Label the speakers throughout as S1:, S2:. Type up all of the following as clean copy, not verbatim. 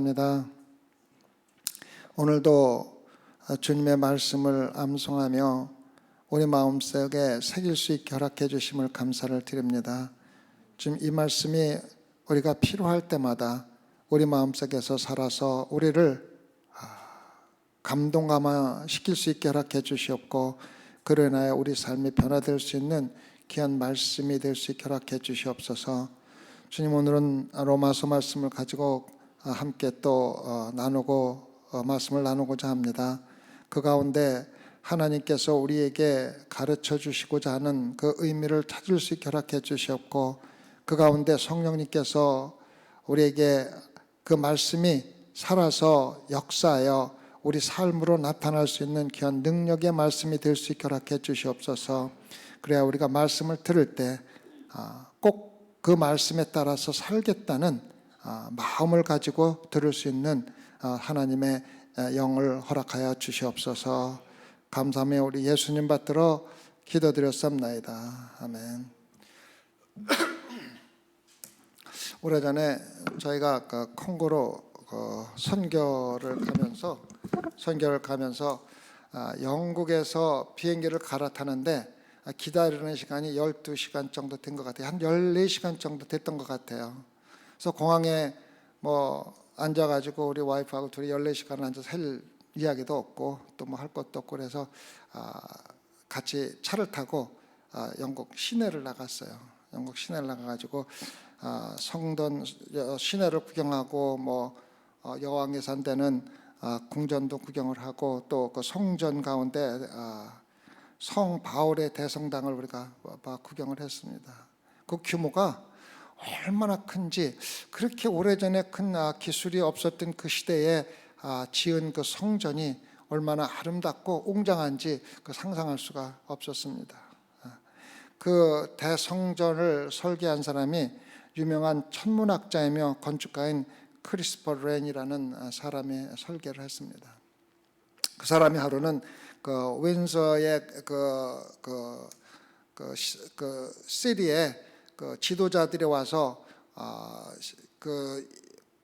S1: 감사합니다. 오늘도 주님의 말씀을 암송하며 우리 마음속에 새길 수 있게 허락해 주심을 감사를 드립니다. 지금 이 말씀이 우리가 필요할 때마다 우리 마음속에서 살아서 우리를 감동시킬 수 있게 허락해 주시옵고, 그로 인하여 우리 삶이 변화될 수 있는 귀한 말씀이 될 수 있게 허락해 주시옵소서. 주님, 오늘은 로마서 말씀을 가지고 함께 또 말씀을 나누고자 합니다. 그 가운데 하나님께서 우리에게 가르쳐 주시고자 하는 그 의미를 찾을 수 있게 허락해 주시옵고, 그 가운데 성령님께서 우리에게 그 말씀이 살아서 역사하여 우리 삶으로 나타날 수 있는 귀한 능력의 말씀이 될 수 있게 허락해 주시옵소서. 그래야 우리가 말씀을 들을 때 꼭 그 말씀에 따라서 살겠다는 마음을 가지고 들을 수 있는 하나님의 영을 허락하여 주시옵소서. 감사하며 우리 예수님 받들어 기도드렸습니다. 아멘. 오래전에 저희가 콩고로 선교를 가면서 영국에서 비행기를 갈아타는데 기다리는 시간이 12시간 정도 된 것 같아요. 한 14시간 정도 됐던 것 같아요. 그래서 공항에 앉아가지고 우리 와이프하고 둘이 14시간을 앉아서 할 이야기도 없고 또 할 것도 없고, 그래서 같이 차를 타고 영국 시내를 나갔어요. 영국 시내를 나가가지고 성전 시내를 구경하고 여왕의 산되는 궁전도 구경을 하고, 또 그 성전 가운데 성 바울의 대성당을 우리가 구경을 했습니다. 그 규모가 얼마나 큰지, 그렇게 오래전에 큰 기술이 없었던 그 시대에 지은 그 성전이 얼마나 아름답고 웅장한지 상상할 수가 없었습니다. 그 대성전을 설계한 사람이 유명한 천문학자이며 건축가인 크리스퍼 렌이라는 사람이 설계를 했습니다. 그 사람이 하루는 그 윈서의 시리에 지도자들이 와서 그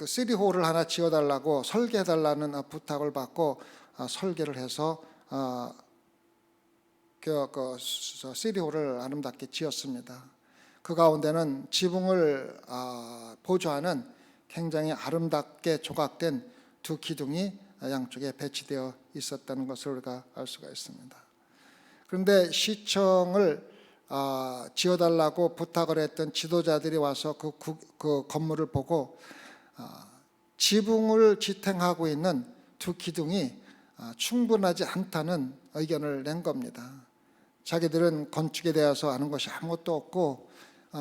S1: 시리홀을 하나 지어달라고 설계해달라는 부탁을 받고 설계를 해서 시리홀을 아름답게 지었습니다. 그 가운데는 지붕을 보조하는 굉장히 아름답게 조각된 두 기둥이 양쪽에 배치되어 있었다는 것을 우리가 알 수가 있습니다. 그런데 시청을 지어달라고 부탁을 했던 지도자들이 와서 그 건물을 보고 지붕을 지탱하고 있는 두 기둥이 충분하지 않다는 의견을 낸 겁니다. 자기들은 건축에 대해서 아는 것이 아무것도 없고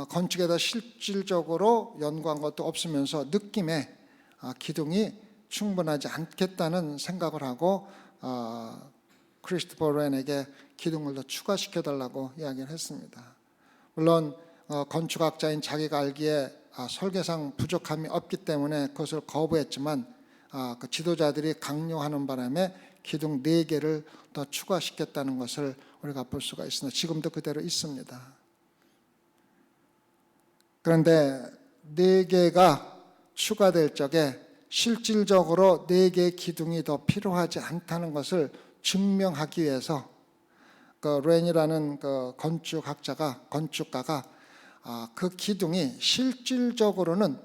S1: 건축에 대해 실질적으로 연구한 것도 없으면서 느낌에 기둥이 충분하지 않겠다는 생각을 하고 크리스토퍼 렌에게 기둥을 더 추가시켜달라고 이야기를 했습니다. 물론 건축학자인 자기가 알기에 설계상 부족함이 없기 때문에 그것을 거부했지만 그 지도자들이 강요하는 바람에 기둥 4개를 더 추가시켰다는 것을 우리가 볼 수가 있습니다. 지금도 그대로 있습니다. 그런데 4개가 추가될 적에 실질적으로 4개의 기둥이 더 필요하지 않다는 것을 증명하기 위해서 그 렌이라는 그 건축가가 그 기둥이 실질적으로는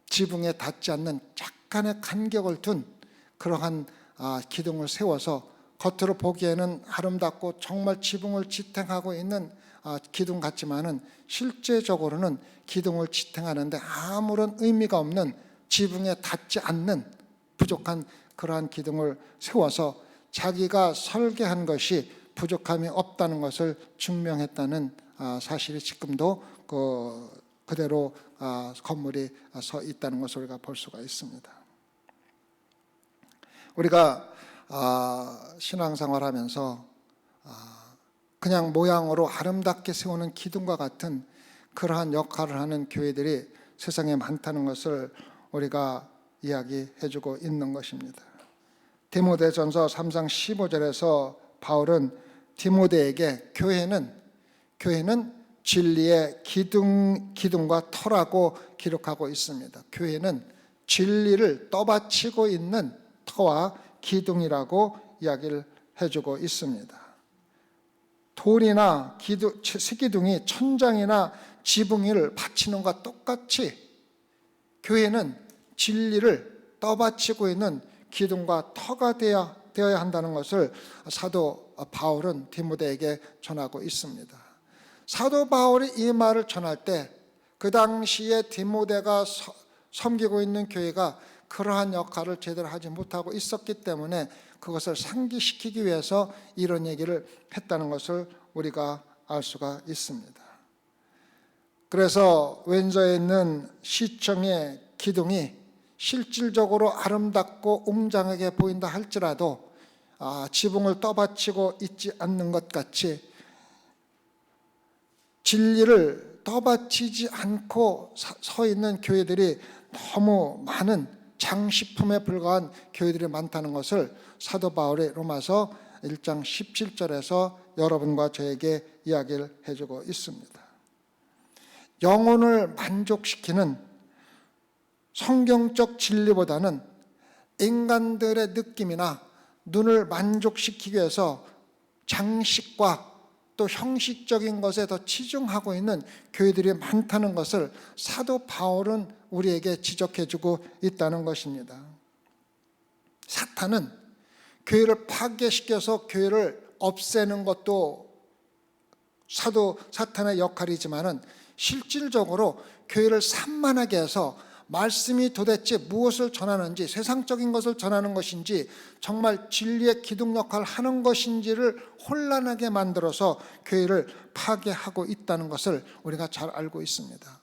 S1: 지붕에 닿지 않는 약간의 간격을 둔 그러한 기둥을 세워서 겉으로 보기에는 아름답고 정말 지붕을 지탱하고 있는 기둥 같지만은 실제적으로는 기둥을 지탱하는데 아무런 의미가 없는, 지붕에 닿지 않는 부족한 그러한 기둥을 세워서 자기가 설계한 것이 부족함이 없다는 것을 증명했다는 사실이 지금도 그대로 건물이 서 있다는 것을 우리가 볼 수가 있습니다. 우리가 신앙생활하면서 그냥 모양으로 아름답게 세우는 기둥과 같은 그러한 역할을 하는 교회들이 세상에 많다는 것을 우리가 이야기해주고 있는 것입니다. 디모데전서 3장 15절에서 바울은 디모데에게 교회는 진리의 기둥과 터라고 기록하고 있습니다. 교회는 진리를 떠받치고 있는 터와 기둥이라고 이야기를 해주고 있습니다. 돌이나 새기둥이 천장이나 지붕을 받치는 것과 똑같이 교회는 진리를 떠받치고 있는 기둥과 터가 되어야 한다는 것을 사도 바울은 디모데에게 전하고 있습니다. 사도 바울이 이 말을 전할 때 그 당시에 디모데가 섬기고 있는 교회가 그러한 역할을 제대로 하지 못하고 있었기 때문에 그것을 상기시키기 위해서 이런 얘기를 했다는 것을 우리가 알 수가 있습니다. 그래서 왼쪽에 있는 시청의 기둥이 실질적으로 아름답고 웅장하게 보인다 할지라도 지붕을 떠받치고 있지 않는 것 같이 진리를 떠받치지 않고 서 있는 교회들이 너무 많은 장식품에 불과한 교회들이 많다는 것을 사도 바울이 로마서 1장 17절에서 여러분과 저에게 이야기를 해주고 있습니다. 영혼을 만족시키는 성경적 진리보다는 인간들의 느낌이나 눈을 만족시키기 위해서 장식과 또 형식적인 것에 더 치중하고 있는 교회들이 많다는 것을 사도 바울은 우리에게 지적해주고 있다는 것입니다. 사탄은 교회를 파괴시켜서 교회를 없애는 것도 사탄의 역할이지만은 실질적으로 교회를 산만하게 해서 말씀이 도대체 무엇을 전하는지, 세상적인 것을 전하는 것인지, 정말 진리의 기둥 역할을 하는 것인지를 혼란하게 만들어서 교회를 파괴하고 있다는 것을 우리가 잘 알고 있습니다.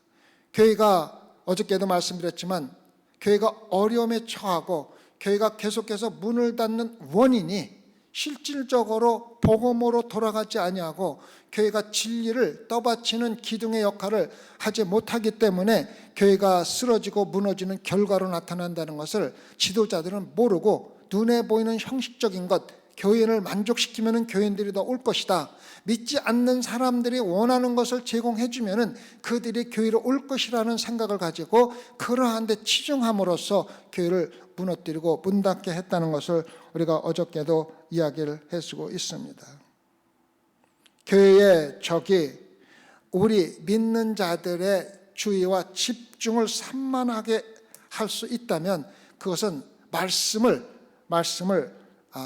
S1: 교회가 어저께도 말씀드렸지만 교회가 어려움에 처하고 교회가 계속해서 문을 닫는 원인이 실질적으로 복음으로 돌아가지 아니하고 교회가 진리를 떠받치는 기둥의 역할을 하지 못하기 때문에 교회가 쓰러지고 무너지는 결과로 나타난다는 것을 지도자들은 모르고 눈에 보이는 형식적인 것, 교인을 만족시키면 교인들이 더 올 것이다, 믿지 않는 사람들이 원하는 것을 제공해 주면 그들이 교회로 올 것이라는 생각을 가지고 그러한 데 치중함으로써 교회를 무너뜨리고 문 닫게 했다는 것을 우리가 어저께도 이야기를 해주고 있습니다. 교회의 적이 우리 믿는 자들의 주의와 집중을 산만하게 할 수 있다면 그것은 말씀을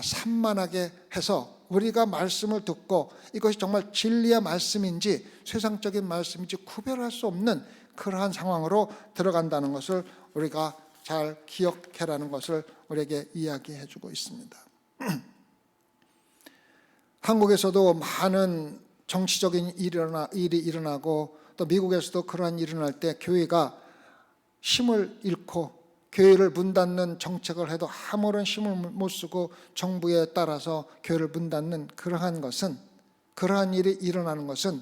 S1: 산만하게 해서 우리가 말씀을 듣고 이것이 정말 진리의 말씀인지 세상적인 말씀인지 구별할 수 없는 그러한 상황으로 들어간다는 것을 우리가 잘 기억해라는 것을 우리에게 이야기해 주고 있습니다. 한국에서도 많은 정치적인 일이 일어나고 또 미국에서도 그러한 일이 일어날 때 교회가 힘을 잃고 교회를 문 닫는 정책을 해도 아무런 힘을 못 쓰고 정부에 따라서 교회를 문 닫는 그러한 일이 일어나는 것은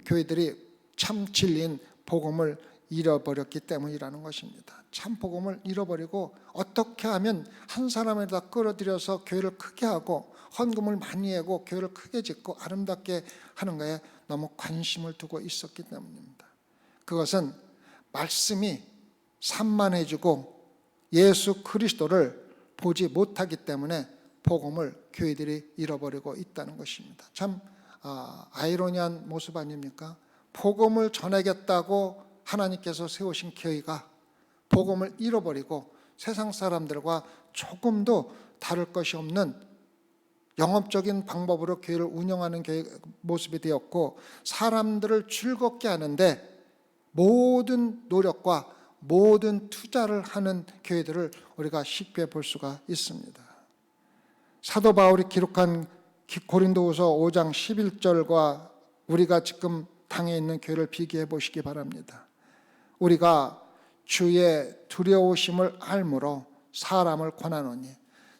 S1: 교회들이 참 진리인 복음을 잃어버렸기 때문이라는 것입니다. 참 복음을 잃어버리고 어떻게 하면 한 사람을 다 끌어들여서 교회를 크게 하고 헌금을 많이 하고 교회를 크게 짓고 아름답게 하는 것에 너무 관심을 두고 있었기 때문입니다. 그것은 말씀이 산만해지고 예수 그리스도를 보지 못하기 때문에 복음을 교회들이 잃어버리고 있다는 것입니다. 참 아이러니한 모습 아닙니까? 복음을 전하겠다고 하나님께서 세우신 교회가 복음을 잃어버리고 세상 사람들과 조금도 다를 것이 없는 영업적인 방법으로 교회를 운영하는 교회 모습이 되었고, 사람들을 즐겁게 하는데 모든 노력과 모든 투자를 하는 교회들을 우리가 쉽게 볼 수가 있습니다. 사도 바울이 기록한 고린도후서 5장 11절과 우리가 지금 당해 있는 교회를 비교해 보시기 바랍니다. 우리가 주의 두려우심을 알므로 사람을 권하노니,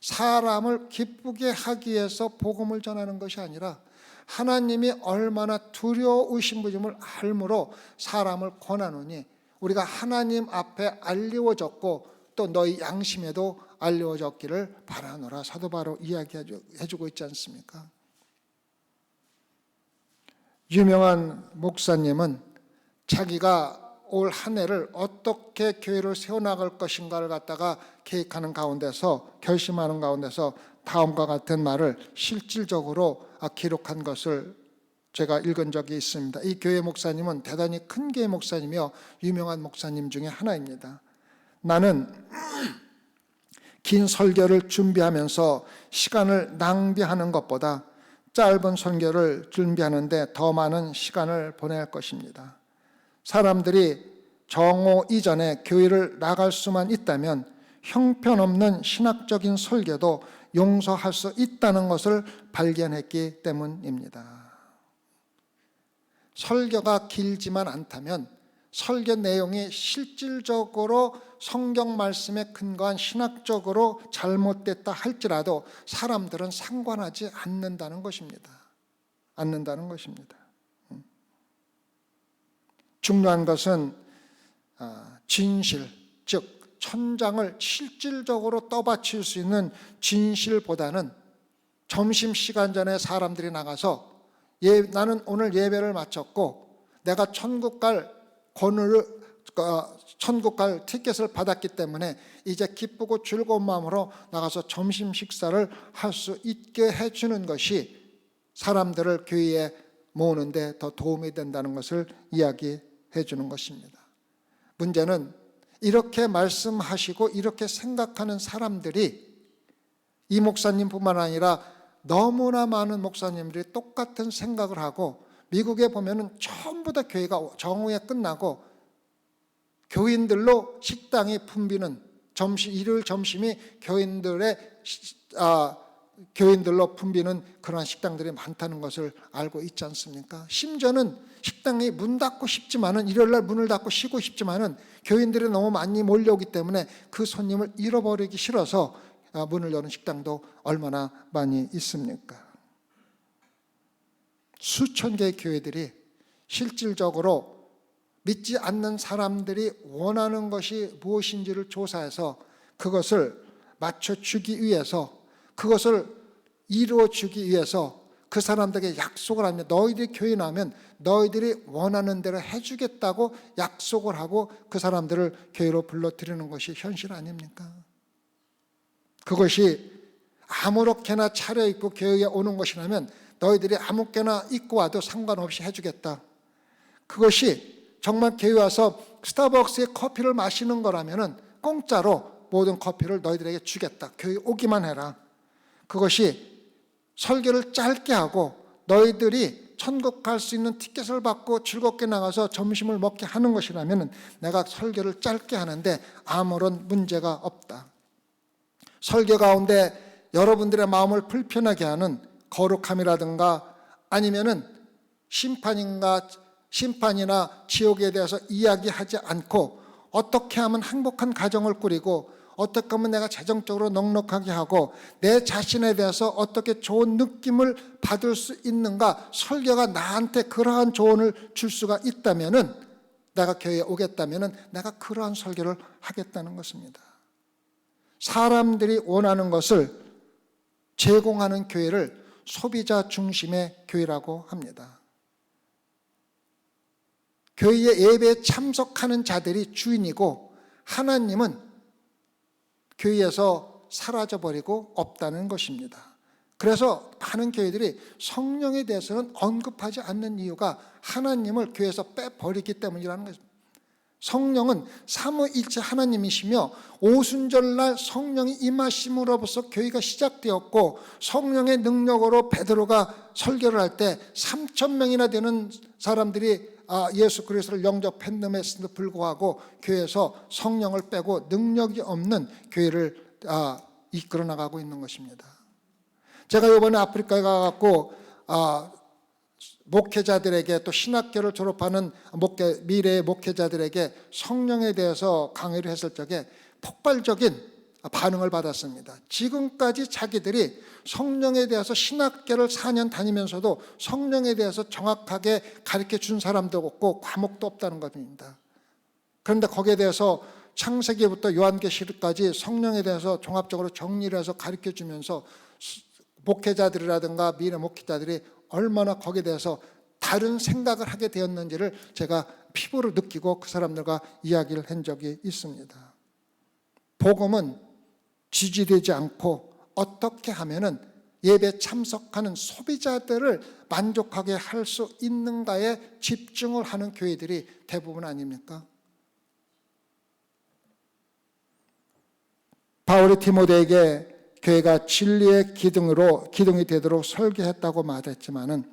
S1: 사람을 기쁘게 하기 위해서 복음을 전하는 것이 아니라 하나님이 얼마나 두려우신 분임을 알므로 사람을 권하노니, 우리가 하나님 앞에 알리워졌고 또 너희 양심에도 알리워졌기를 바라노라. 사도 바로 이야기해주고 있지 않습니까? 유명한 목사님은 자기가 올 한 해를 어떻게 교회를 세워나갈 것인가를 갖다가 계획하는 가운데서, 결심하는 가운데서 다음과 같은 말을 실질적으로 기록한 것을 제가 읽은 적이 있습니다. 이 교회 목사님은 대단히 큰 교회 목사님이며 유명한 목사님 중에 하나입니다. 나는 긴 설교를 준비하면서 시간을 낭비하는 것보다 짧은 설교를 준비하는데 더 많은 시간을 보낼 것입니다. 사람들이 정오 이전에 교회를 나갈 수만 있다면 형편없는 신학적인 설교도 용서할 수 있다는 것을 발견했기 때문입니다. 설교가 길지만 않다면 설교 내용이 실질적으로 성경 말씀에 근거한 신학적으로 잘못됐다 할지라도 사람들은 상관하지 않는다는 것입니다. 중요한 것은 진실, 즉 천장을 실질적으로 떠받칠 수 있는 진실보다는 점심시간 전에 사람들이 나가서 나는 오늘 예배를 마쳤고 내가 천국 갈 티켓을 받았기 때문에 이제 기쁘고 즐거운 마음으로 나가서 점심 식사를 할 수 있게 해주는 것이 사람들을 교회에 모으는데 더 도움이 된다는 것을 이야기해 주는 것입니다. 문제는 이렇게 말씀하시고 이렇게 생각하는 사람들이 이 목사님뿐만 아니라 너무나 많은 목사님들이 똑같은 생각을 하고, 미국에 보면은 전부 다 교회가 정오에 끝나고 교인들로 식당이 붐비는, 일요일 점심이 교인들로 붐비는 그러한 식당들이 많다는 것을 알고 있지 않습니까? 심지어는 식당이 문 닫고 싶지만은, 일요일날 문을 닫고 쉬고 싶지만은 교인들이 너무 많이 몰려오기 때문에 그 손님을 잃어버리기 싫어서 문을 여는 식당도 얼마나 많이 있습니까? 수천 개의 교회들이 실질적으로 믿지 않는 사람들이 원하는 것이 무엇인지를 조사해서 그것을 맞춰주기 위해서, 그것을 이루어주기 위해서 그 사람들에게 약속을 합니다. 너희들이 교회 나오면 너희들이 원하는 대로 해주겠다고 약속을 하고 그 사람들을 교회로 불러들이는 것이 현실 아닙니까? 그것이 아무렇게나 차려입고 교회에 오는 것이라면 너희들이 아무렇게나 입고 와도 상관없이 해주겠다. 그것이 정말 교회 와서 스타벅스의 커피를 마시는 거라면 공짜로 모든 커피를 너희들에게 주겠다. 교회 오기만 해라. 그것이 설교를 짧게 하고 너희들이 천국 갈 수 있는 티켓을 받고 즐겁게 나가서 점심을 먹게 하는 것이라면 내가 설교를 짧게 하는데 아무런 문제가 없다. 설교 가운데 여러분들의 마음을 불편하게 하는 거룩함이라든가 아니면은 심판이나 지옥에 대해서 이야기하지 않고 어떻게 하면 행복한 가정을 꾸리고 어떻게 하면 내가 재정적으로 넉넉하게 하고 내 자신에 대해서 어떻게 좋은 느낌을 받을 수 있는가, 설교가 나한테 그러한 조언을 줄 수가 있다면은, 내가 교회에 오겠다면은 내가 그러한 설교를 하겠다는 것입니다. 사람들이 원하는 것을 제공하는 교회를 소비자 중심의 교회라고 합니다. 교회의 예배에 참석하는 자들이 주인이고 하나님은 교회에서 사라져버리고 없다는 것입니다. 그래서 많은 교회들이 성령에 대해서는 언급하지 않는 이유가 하나님을 교회에서 빼버리기 때문이라는 것입니다. 성령은 삼위일체 하나님이시며 오순절날 성령이 임하심으로부터 교회가 시작되었고, 성령의 능력으로 베드로가 설교를 할 때 3,000명이나 되는 사람들이 예수 그리스도를 영접했음에도 불구하고 교회에서 성령을 빼고 능력이 없는 교회를 이끌어 나가고 있는 것입니다. 제가 이번에 아프리카에 가갖고 목회자들에게, 또 신학교를 졸업하는 미래의 목회자들에게 성령에 대해서 강의를 했을 적에 폭발적인 반응을 받았습니다. 지금까지 자기들이 성령에 대해서 신학교를 4년 다니면서도 성령에 대해서 정확하게 가르쳐 준 사람도 없고 과목도 없다는 겁니다. 그런데 거기에 대해서 창세기부터 요한계시록까지 성령에 대해서 종합적으로 정리를 해서 가르쳐 주면서 목회자들이라든가 미래 목회자들이 얼마나 거기에 대해서 다른 생각을 하게 되었는지를 제가 피부로 느끼고 그 사람들과 이야기를 한 적이 있습니다. 복음은 지지되지 않고 어떻게 하면은 예배 참석하는 소비자들을 만족하게 할 수 있는가에 집중을 하는 교회들이 대부분 아닙니까? 바울이 디모데에게 교회가 진리의 기둥이 되도록 설계했다고 말했지만은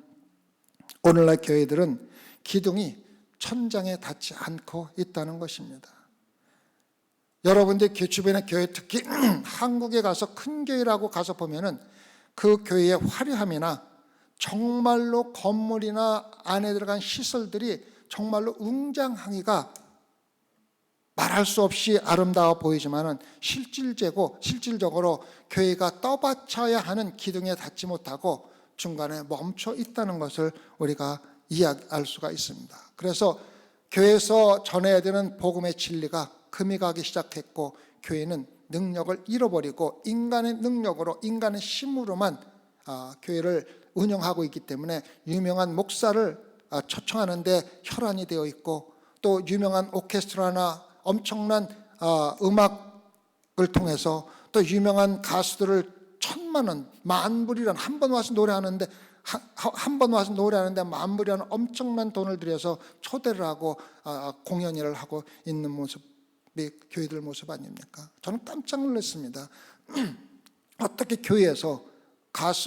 S1: 오늘날 교회들은 기둥이 천장에 닿지 않고 있다는 것입니다. 여러분들 주변의 교회, 특히 한국에 가서 큰 교회라고 가서 보면은 그 교회의 화려함이나 정말로 건물이나 안에 들어간 시설들이 정말로 웅장하기가 말할 수 없이 아름다워 보이지만은 실질적으로 교회가 떠받쳐야 하는 기둥에 닿지 못하고 중간에 멈춰 있다는 것을 우리가 알 수가 있습니다. 그래서 교회에서 전해야 되는 복음의 진리가 금이 가기 시작했고 교회는 능력을 잃어버리고 인간의 능력으로, 인간의 힘으로만 교회를 운영하고 있기 때문에 유명한 목사를 초청하는 데 혈안이 되어 있고, 또 유명한 오케스트라나 엄청난 음악을 통해서 또 유명한 가수들을 1,000만 원, 10,000불이라는, 한 번 와서 노래하는데 만불이라는 엄청난 돈을 들여서 초대를 하고 공연을 하고 있는 모습이 교회들 모습 아닙니까? 저는 깜짝 놀랐습니다. 어떻게 교회에서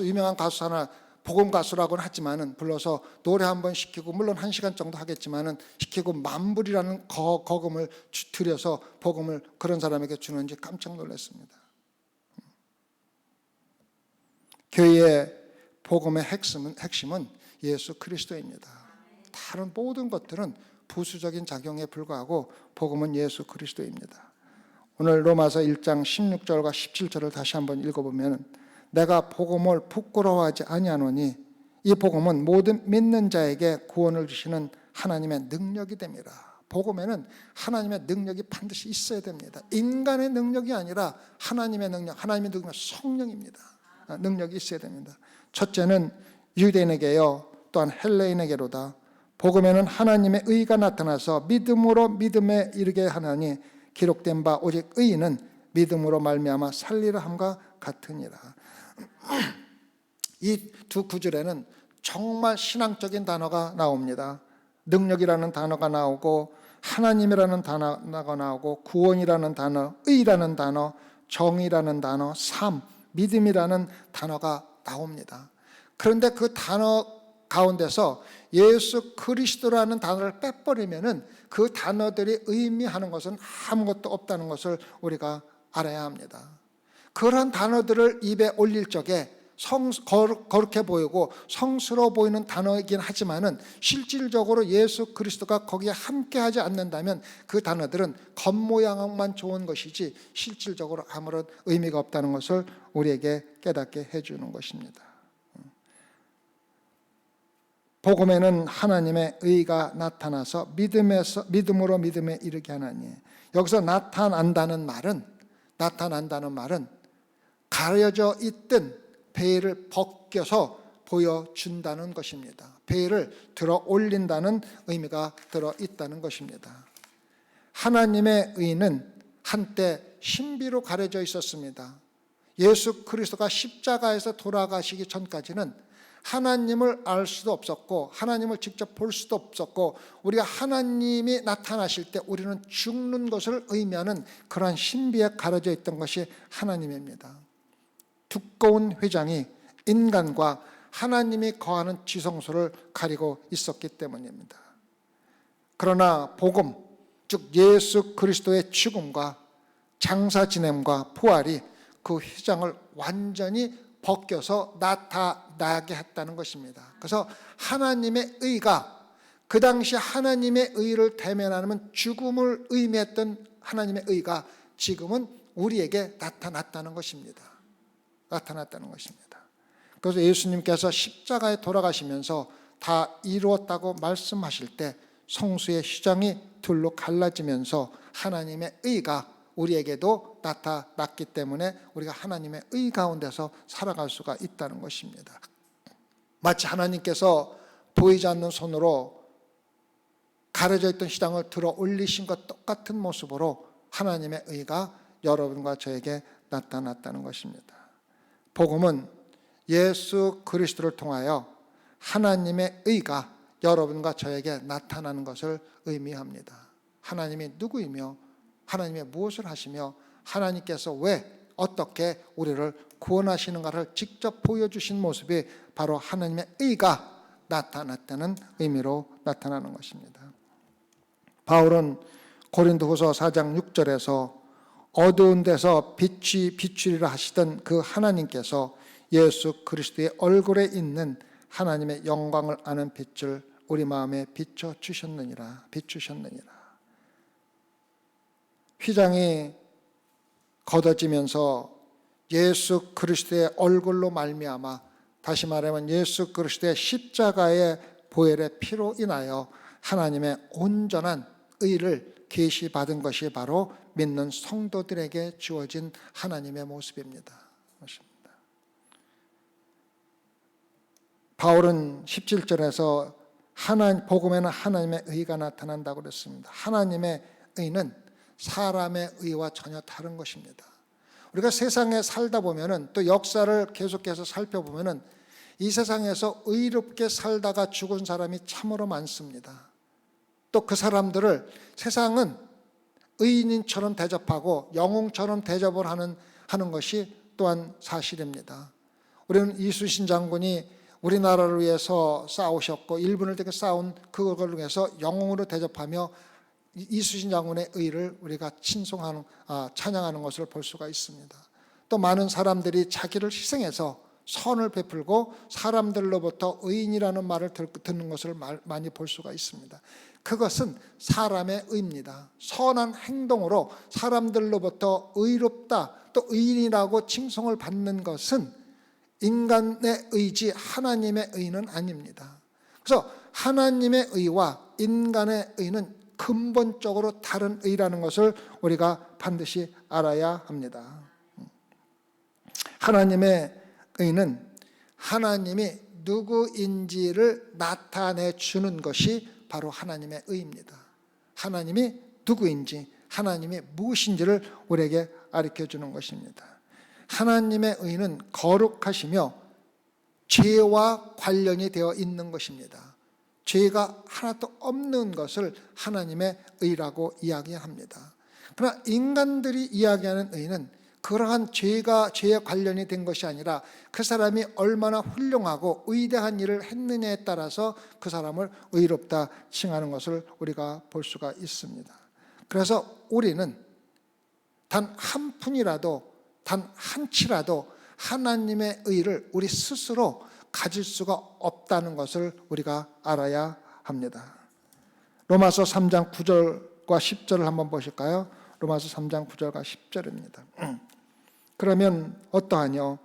S1: 유명한 가수 하나, 복음 가수라고는 하지만은 불러서 노래 한번 시키고, 물론 1시간 정도 하겠지만은 시키고 10,000불이라는 거금을 들여서 복음을 그런 사람에게 주는지 깜짝 놀랐습니다. 교회의 복음의 핵심은 예수 그리스도입니다. 다른 모든 것들은 부수적인 작용에 불과하고 복음은 예수 그리스도입니다. 오늘 로마서 1장 16절과 17절을 다시 한번 읽어보면, 내가 복음을 부끄러워하지 아니하노니 이 복음은 모든 믿는 자에게 구원을 주시는 하나님의 능력이 됩니다. 복음에는 하나님의 능력이 반드시 있어야 됩니다. 인간의 능력이 아니라 하나님의 능력은 성령입니다. 능력이 있어야 됩니다. 첫째는 유대인에게요, 또한 헬레인에게로다. 복음에는 하나님의 의가 나타나서 믿음으로 믿음에 이르게 하나니 기록된 바 오직 의인은 믿음으로 말미암아 살리라 함과 같으니라. 이 두 구절에는 정말 신앙적인 단어가 나옵니다. 능력이라는 단어가 나오고, 하나님이라는 단어가 나오고, 구원이라는 단어, 의라는 단어, 정의라는 단어, 삶, 믿음이라는 단어가 나옵니다. 그런데 그 단어 가운데서 예수 그리스도라는 단어를 빼버리면은 그 단어들이 의미하는 것은 아무것도 없다는 것을 우리가 알아야 합니다. 그런 단어들을 입에 올릴 적에 거룩해 보이고 성스러워 보이는 단어이긴 하지만은 실질적으로 예수 그리스도가 거기에 함께하지 않는다면 그 단어들은 겉모양만 좋은 것이지 실질적으로 아무런 의미가 없다는 것을 우리에게 깨닫게 해주는 것입니다. 복음에는 하나님의 의가 나타나서 믿음으로 믿음에 이르게 하나니, 여기서 나타난다는 말은 가려져 있던 베일을 벗겨서 보여준다는 것입니다. 베일을 들어 올린다는 의미가 들어 있다는 것입니다. 하나님의 의는 한때 신비로 가려져 있었습니다. 예수 그리스도가 십자가에서 돌아가시기 전까지는 하나님을 알 수도 없었고, 하나님을 직접 볼 수도 없었고, 우리가 하나님이 나타나실 때 우리는 죽는 것을 의미하는 그러한 신비에 가려져 있던 것이 하나님입니다. 두꺼운 회장이 인간과 하나님이 거하는 지성소를 가리고 있었기 때문입니다. 그러나 복음, 즉 예수 그리스도의 죽음과 장사 지냄과 부활이 그 회장을 완전히 벗겨서 나타나게 했다는 것입니다. 그래서 하나님의 의가, 그 당시 하나님의 의를 대면하는 죽음을 의미했던 하나님의 의가 지금은 우리에게 나타났다는 것입니다. 그래서 예수님께서 십자가에 돌아가시면서 다 이루었다고 말씀하실 때 성수의 시장이 둘로 갈라지면서 하나님의 의가 우리에게도 나타났기 때문에 우리가 하나님의 의 가운데서 살아갈 수가 있다는 것입니다. 마치 하나님께서 보이지 않는 손으로 가려져 있던 시장을 들어 올리신 것 똑같은 모습으로 하나님의 의가 여러분과 저에게 나타났다는 것입니다. 복음은 예수 그리스도를 통하여 하나님의 의가 여러분과 저에게 나타나는 것을 의미합니다. 하나님이 누구이며 하나님이 무엇을 하시며 하나님께서 왜 어떻게 우리를 구원하시는가를 직접 보여주신 모습이 바로 하나님의 의가 나타났다는 의미로 나타나는 것입니다. 바울은 고린도후서 4장 6절에서 어두운 데서 빛이 비추리라 하시던 그 하나님께서 예수 그리스도의 얼굴에 있는 하나님의 영광을 아는 빛을 우리 마음에 비추셨느니라. 휘장이 걷어지면서 예수 그리스도의 얼굴로 말미암아, 다시 말하면 예수 그리스도의 십자가의 보혈의 피로 인하여 하나님의 온전한 의를 계시받은 것이 바로 믿는 성도들에게 주어진 하나님의 모습입니다. 바울은 17절에서 복음에는 하나님의 의가 나타난다고 그랬습니다. 하나님의 의는 사람의 의와 전혀 다른 것입니다. 우리가 세상에 살다 보면은, 또 역사를 계속해서 살펴보면은 이 세상에서 의롭게 살다가 죽은 사람이 참으로 많습니다. 또 그 사람들을 세상은 의인처럼 대접하고 영웅처럼 대접을 하는 것이 또한 사실입니다. 우리는 이순신 장군이 우리나라를 위해서 싸우셨고 일본을 되게 싸운 그걸 위해서 영웅으로 대접하며 이순신 장군의 의를 우리가 찬양하는 것을 볼 수가 있습니다. 또 많은 사람들이 자기를 희생해서 선을 베풀고 사람들로부터 의인이라는 말을 듣는 것을 많이 볼 수가 있습니다. 그것은 사람의 의입니다. 선한 행동으로 사람들로부터 의롭다, 또 의인이라고 칭송을 받는 것은 인간의 의지 하나님의 의는 아닙니다. 그래서 하나님의 의와 인간의 의는 근본적으로 다른 의라는 것을 우리가 반드시 알아야 합니다. 하나님의 의는 하나님이 누구인지를 나타내 주는 것이 바로 하나님의 의입니다. 하나님이 누구인지, 하나님이 무엇인지를 우리에게 가르쳐 주는 것입니다. 하나님의 의는 거룩하시며 죄와 관련이 되어 있는 것입니다. 죄가 하나도 없는 것을 하나님의 의라고 이야기합니다. 그러나 인간들이 이야기하는 의는 그러한 죄에 관련이 된 것이 아니라 그 사람이 얼마나 훌륭하고 위대한 일을 했느냐에 따라서 그 사람을 의롭다 칭하는 것을 우리가 볼 수가 있습니다. 그래서 우리는 단 한 푼이라도, 단 한 치라도 하나님의 의를 우리 스스로 가질 수가 없다는 것을 우리가 알아야 합니다. 로마서 3장 9절과 10절을 한번 보실까요? 로마서 3장 9절과 10절입니다. 그러면 어떠하뇨?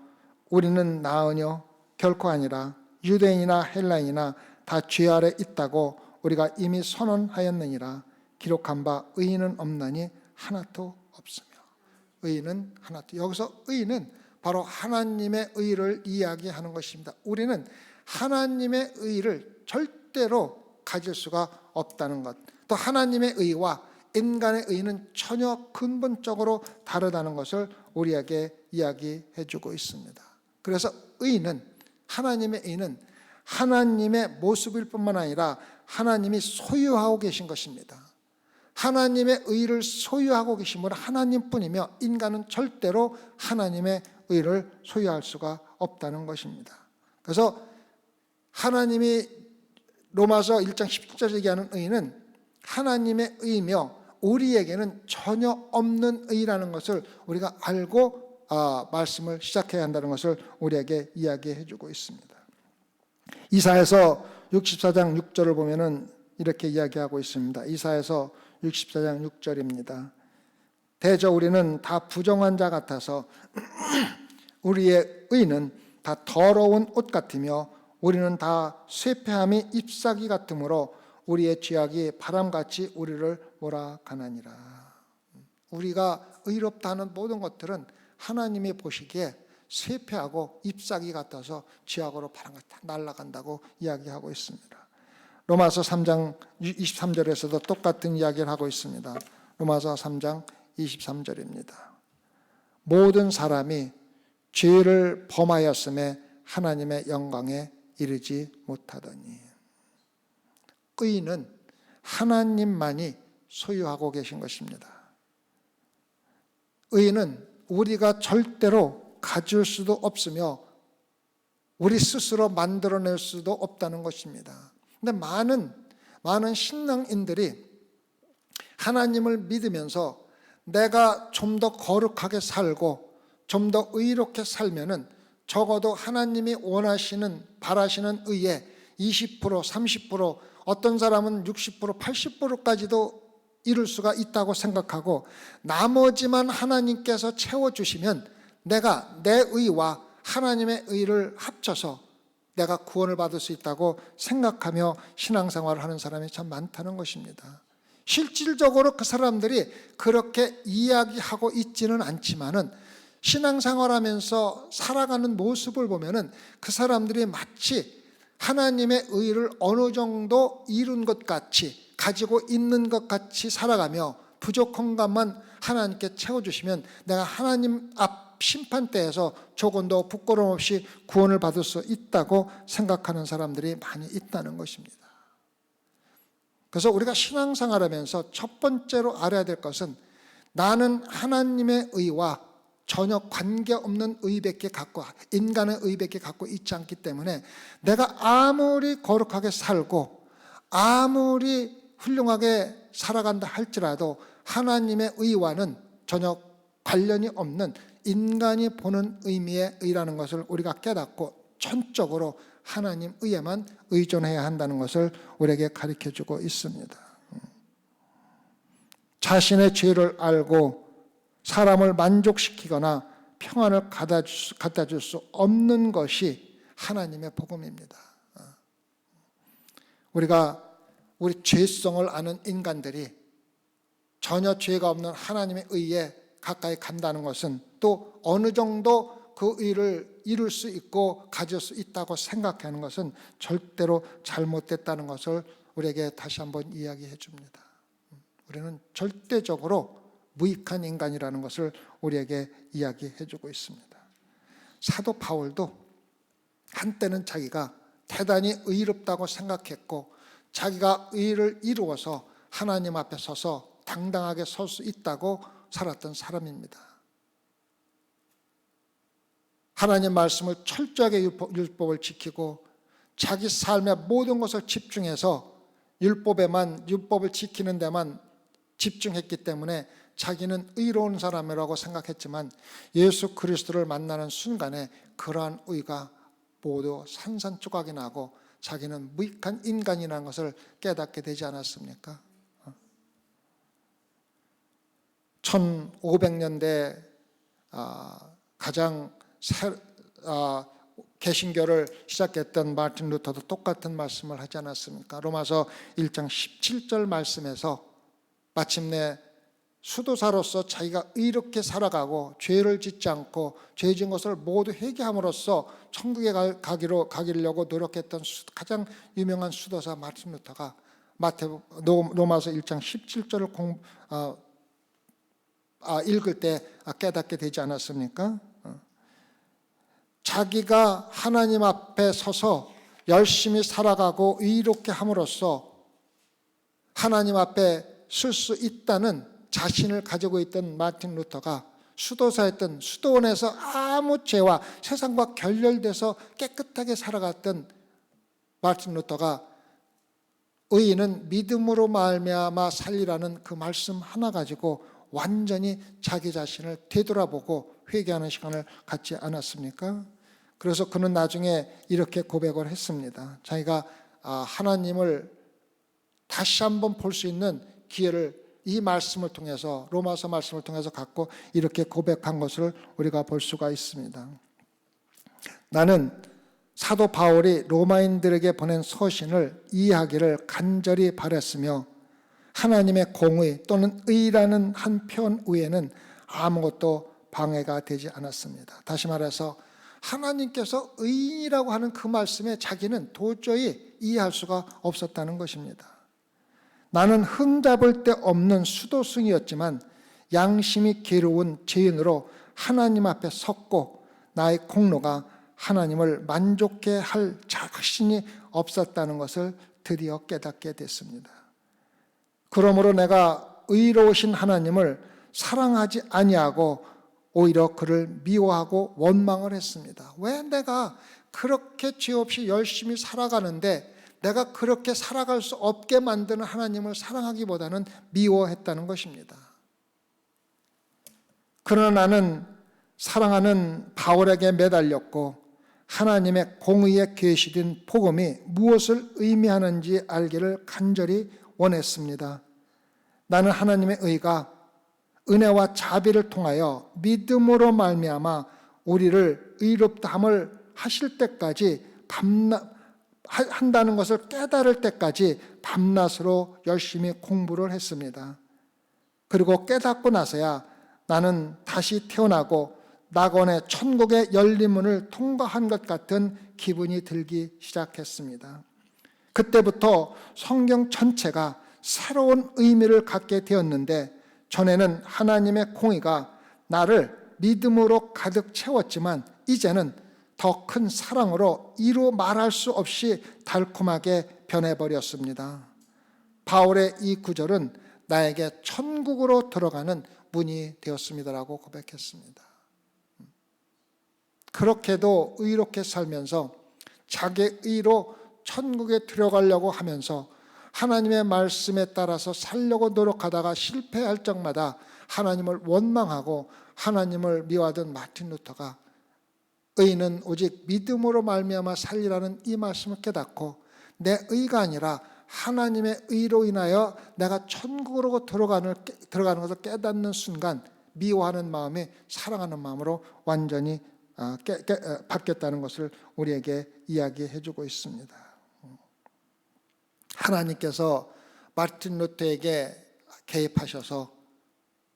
S1: 우리는 나으뇨? 결코 아니라 유대인이나 헬라인이나 다 죄 아래 있다고 우리가 이미 선언하였느니라. 기록한 바 의인은 없나니 하나도 없으며. 의인은 하나도. 여기서 의인은 바로 하나님의 의를 이야기하는 것입니다. 우리는 하나님의 의를 절대로 가질 수가 없다는 것. 또 하나님의 의와 인간의 의는 전혀 근본적으로 다르다는 것을 우리에게 이야기해 주고 있습니다. 그래서 의는, 하나님의 의는 하나님의 모습일 뿐만 아니라 하나님이 소유하고 계신 것입니다. 하나님의 의를 소유하고 계신 분은 하나님뿐이며 인간은 절대로 하나님의 의를 소유할 수가 없다는 것입니다. 그래서 하나님이 로마서 1장 17절에 얘기하는 의는 하나님의 의이며 우리에게는 전혀 없는 의라는 것을 우리가 알고 말씀을 시작해야 한다는 것을 우리에게 이야기해 주고 있습니다. 이사야서 64장 6절을 보면은 이렇게 이야기하고 있습니다. 이사야서 64장 6절입니다. 대저 우리는 다 부정한 자 같아서 우리의 의는 다 더러운 옷 같으며 우리는 다 쇠폐함이 잎사귀 같으므로 우리의 죄악이 바람같이 우리를 몰아가나니라. 우리가 의롭다 하는 모든 것들은 하나님이 보시기에 쇠폐하고 잎사귀 같아서 지하고로 바람과 다 날아간다고 이야기하고 있습니다. 로마서 3장 23절에서도 똑같은 이야기를 하고 있습니다. 로마서 3장 23절입니다. 모든 사람이 죄를 범하였음에 하나님의 영광에 이르지 못하더니. 의는 하나님만이 소유하고 계신 것입니다. 의는 우리가 절대로 가질 수도 없으며 우리 스스로 만들어낼 수도 없다는 것입니다. 근데 많은 신앙인들이 하나님을 믿으면서 내가 좀 더 거룩하게 살고 좀 더 의롭게 살면은 적어도 하나님이 원하시는 바라시는 의에 20%, 30%, 어떤 사람은 60%, 80%까지도 이룰 수가 있다고 생각하고 나머지만 하나님께서 채워주시면 내가 내 의와 하나님의 의를 합쳐서 내가 구원을 받을 수 있다고 생각하며 신앙생활을 하는 사람이 참 많다는 것입니다. 실질적으로 그 사람들이 그렇게 이야기하고 있지는 않지만은 신앙생활하면서 살아가는 모습을 보면은 그 사람들이 마치 하나님의 의를 어느 정도 이룬 것 같이 가지고 있는 것 같이 살아가며 부족한 것만 하나님께 채워주시면 내가 하나님 앞 심판대에서 조금도 부끄러움 없이 구원을 받을 수 있다고 생각하는 사람들이 많이 있다는 것입니다. 그래서 우리가 신앙생활하면서 첫 번째로 알아야 될 것은 나는 하나님의 의와 전혀 관계없는 의밖에 갖고 인간의 의밖에 갖고 있지 않기 때문에 내가 아무리 거룩하게 살고 아무리 훌륭하게 살아간다 할지라도 하나님의 의와는 전혀 관련이 없는 인간이 보는 의미의 의라는 것을 우리가 깨닫고 전적으로 하나님 의에만 의존해야 한다는 것을 우리에게 가르쳐주고 있습니다. 자신의 죄를 알고 사람을 만족시키거나 평안을 갖다 줄 수 없는 것이 하나님의 복음입니다. 우리 죄성을 아는 인간들이 전혀 죄가 없는 하나님의 의에 가까이 간다는 것은 또 어느 정도 그 의를 이룰 수 있고 가질 수 있다고 생각하는 것은 절대로 잘못됐다는 것을 우리에게 다시 한번 이야기해 줍니다. 우리는 절대적으로 무익한 인간이라는 것을 우리에게 이야기해 주고 있습니다. 사도 바울도 한때는 자기가 대단히 의롭다고 생각했고 자기가 의를 이루어서 하나님 앞에 서서 당당하게 설 수 있다고 살았던 사람입니다. 하나님 말씀을 철저하게 율법을 지키고 자기 삶의 모든 것을 집중해서 율법을 지키는 데만 집중했기 때문에 자기는 의로운 사람이라고 생각했지만 예수 그리스도를 만나는 순간에 그러한 의가 모두 산산조각이 나고 자기는 무익한 인간이라는 것을 깨닫게 되지 않았습니까? 1500년대 가장 개신교를 시작했던 마틴 루터도 똑같은 말씀을 하지 않았습니까? 로마서 1장 17절 말씀에서 마침내 수도사로서 자기가 의롭게 살아가고 죄를 짓지 않고 죄 지은 것을 모두 회개함으로써 천국에 가기려고 노력했던 가장 유명한 수도사 마틴 루터가 로마서 1장 17절을 읽을 때 깨닫게 되지 않았습니까? 자기가 하나님 앞에 서서 열심히 살아가고 의롭게 함으로써 하나님 앞에 쓸 수 있다는 자신을 가지고 있던 마틴 루터가 수도사였던 수도원에서 아무 죄와 세상과 결렬돼서 깨끗하게 살아갔던 마틴 루터가 의인은 믿음으로 말미암아 살리라는 그 말씀 하나 가지고 완전히 자기 자신을 되돌아보고 회개하는 시간을 갖지 않았습니까? 그래서 그는 나중에 이렇게 고백을 했습니다. 자기가 하나님을 다시 한번 볼 수 있는 기회를 이 말씀을 통해서 로마서 말씀을 통해서 갖고 이렇게 고백한 것을 우리가 볼 수가 있습니다. 나는 사도 바울이 로마인들에게 보낸 서신을 이해하기를 간절히 바랐으며 하나님의 공의 또는 의라는 한 편 외에는 아무것도 방해가 되지 않았습니다. 다시 말해서 하나님께서 의인이라고 하는 그 말씀에 자기는 도저히 이해할 수가 없었다는 것입니다. 나는 흠잡을 데 없는 수도승이었지만 양심이 괴로운 죄인으로 하나님 앞에 섰고 나의 공로가 하나님을 만족해 할 자신이 없었다는 것을 드디어 깨닫게 됐습니다. 그러므로 내가 의로우신 하나님을 사랑하지 아니하고 오히려 그를 미워하고 원망을 했습니다. 왜 내가 그렇게 죄 없이 열심히 살아가는데 내가 그렇게 살아갈 수 없게 만드는 하나님을 사랑하기보다는 미워했다는 것입니다. 그러나 나는 사랑하는 바울에게 매달렸고 하나님의 공의에 계시된 복음이 무엇을 의미하는지 알기를 간절히 원했습니다. 나는 하나님의 의가 은혜와 자비를 통하여 믿음으로 말미암아 우리를 의롭다 함을 하실 때까지 한다는 것을 깨달을 때까지 밤낮으로 열심히 공부를 했습니다. 그리고 깨닫고 나서야 나는 다시 태어나고 낙원의 천국의 열린 문을 통과한 것 같은 기분이 들기 시작했습니다. 그때부터 성경 전체가 새로운 의미를 갖게 되었는데 전에는 하나님의 공의가 나를 믿음으로 가득 채웠지만 이제는 더 큰 사랑으로 이루 말할 수 없이 달콤하게 변해버렸습니다. 바울의 이 구절은 나에게 천국으로 들어가는 문이 되었습니다라고 고백했습니다. 그렇게도 의롭게 살면서 자기의 의로 천국에 들어가려고 하면서 하나님의 말씀에 따라서 살려고 노력하다가 실패할 적마다 하나님을 원망하고 하나님을 미워하던 마틴 루터가 의는 오직 믿음으로 말미암아 살리라는 이 말씀을 깨닫고 내 의가 아니라 하나님의 의로 인하여 내가 천국으로 들어가는 것을 깨닫는 순간 미워하는 마음이 사랑하는 마음으로 완전히 바뀌었다는 것을 우리에게 이야기해 주고 있습니다. 하나님께서 마틴 루터에게 개입하셔서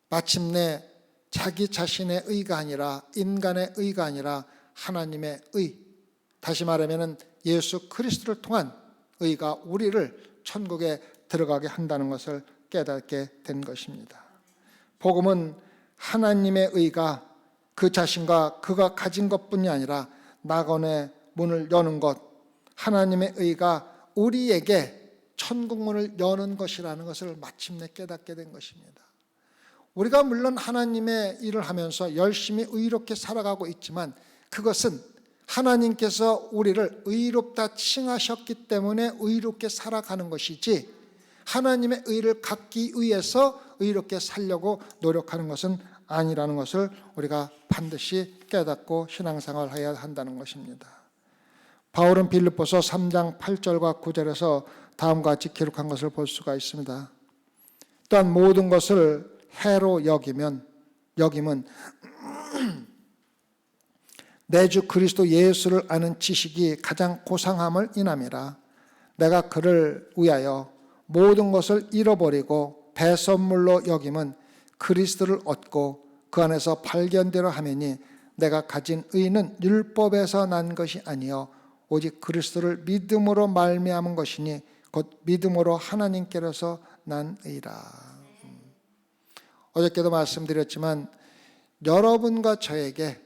S1: 마침내 자기 자신의 의가 아니라 인간의 의가 아니라 하나님의 의, 다시 말하면 예수 그리스도를 통한 의가 우리를 천국에 들어가게 한다는 것을 깨닫게 된 것입니다. 복음은 하나님의 의가 그 자신과 그가 가진 것뿐이 아니라 낙원의 문을 여는 것, 하나님의 의가 우리에게 천국문을 여는 것이라는 것을 마침내 깨닫게 된 것입니다. 우리가 물론 하나님의 일을 하면서 열심히 의롭게 살아가고 있지만 그것은 하나님께서 우리를 의롭다 칭하셨기 때문에 의롭게 살아가는 것이지 하나님의 의를 갖기 위해서 의롭게 살려고 노력하는 것은 아니라는 것을 우리가 반드시 깨닫고 신앙생활을 해야 한다는 것입니다. 바울은 빌립보서 3장 8절과 9절에서 다음과 같이 기록한 것을 볼 수가 있습니다. 또한 모든 것을 해로 여기면 내 주 그리스도 예수를 아는 지식이 가장 고상함을 인함이라. 내가 그를 위하여 모든 것을 잃어버리고 배선물로 여김은 그리스도를 얻고 그 안에서 발견되려 하매니 내가 가진 의는 율법에서 난 것이 아니요 오직 그리스도를 믿음으로 말미암은 것이니 곧 믿음으로 하나님께로서 난 의라. 어저께도 말씀드렸지만 여러분과 저에게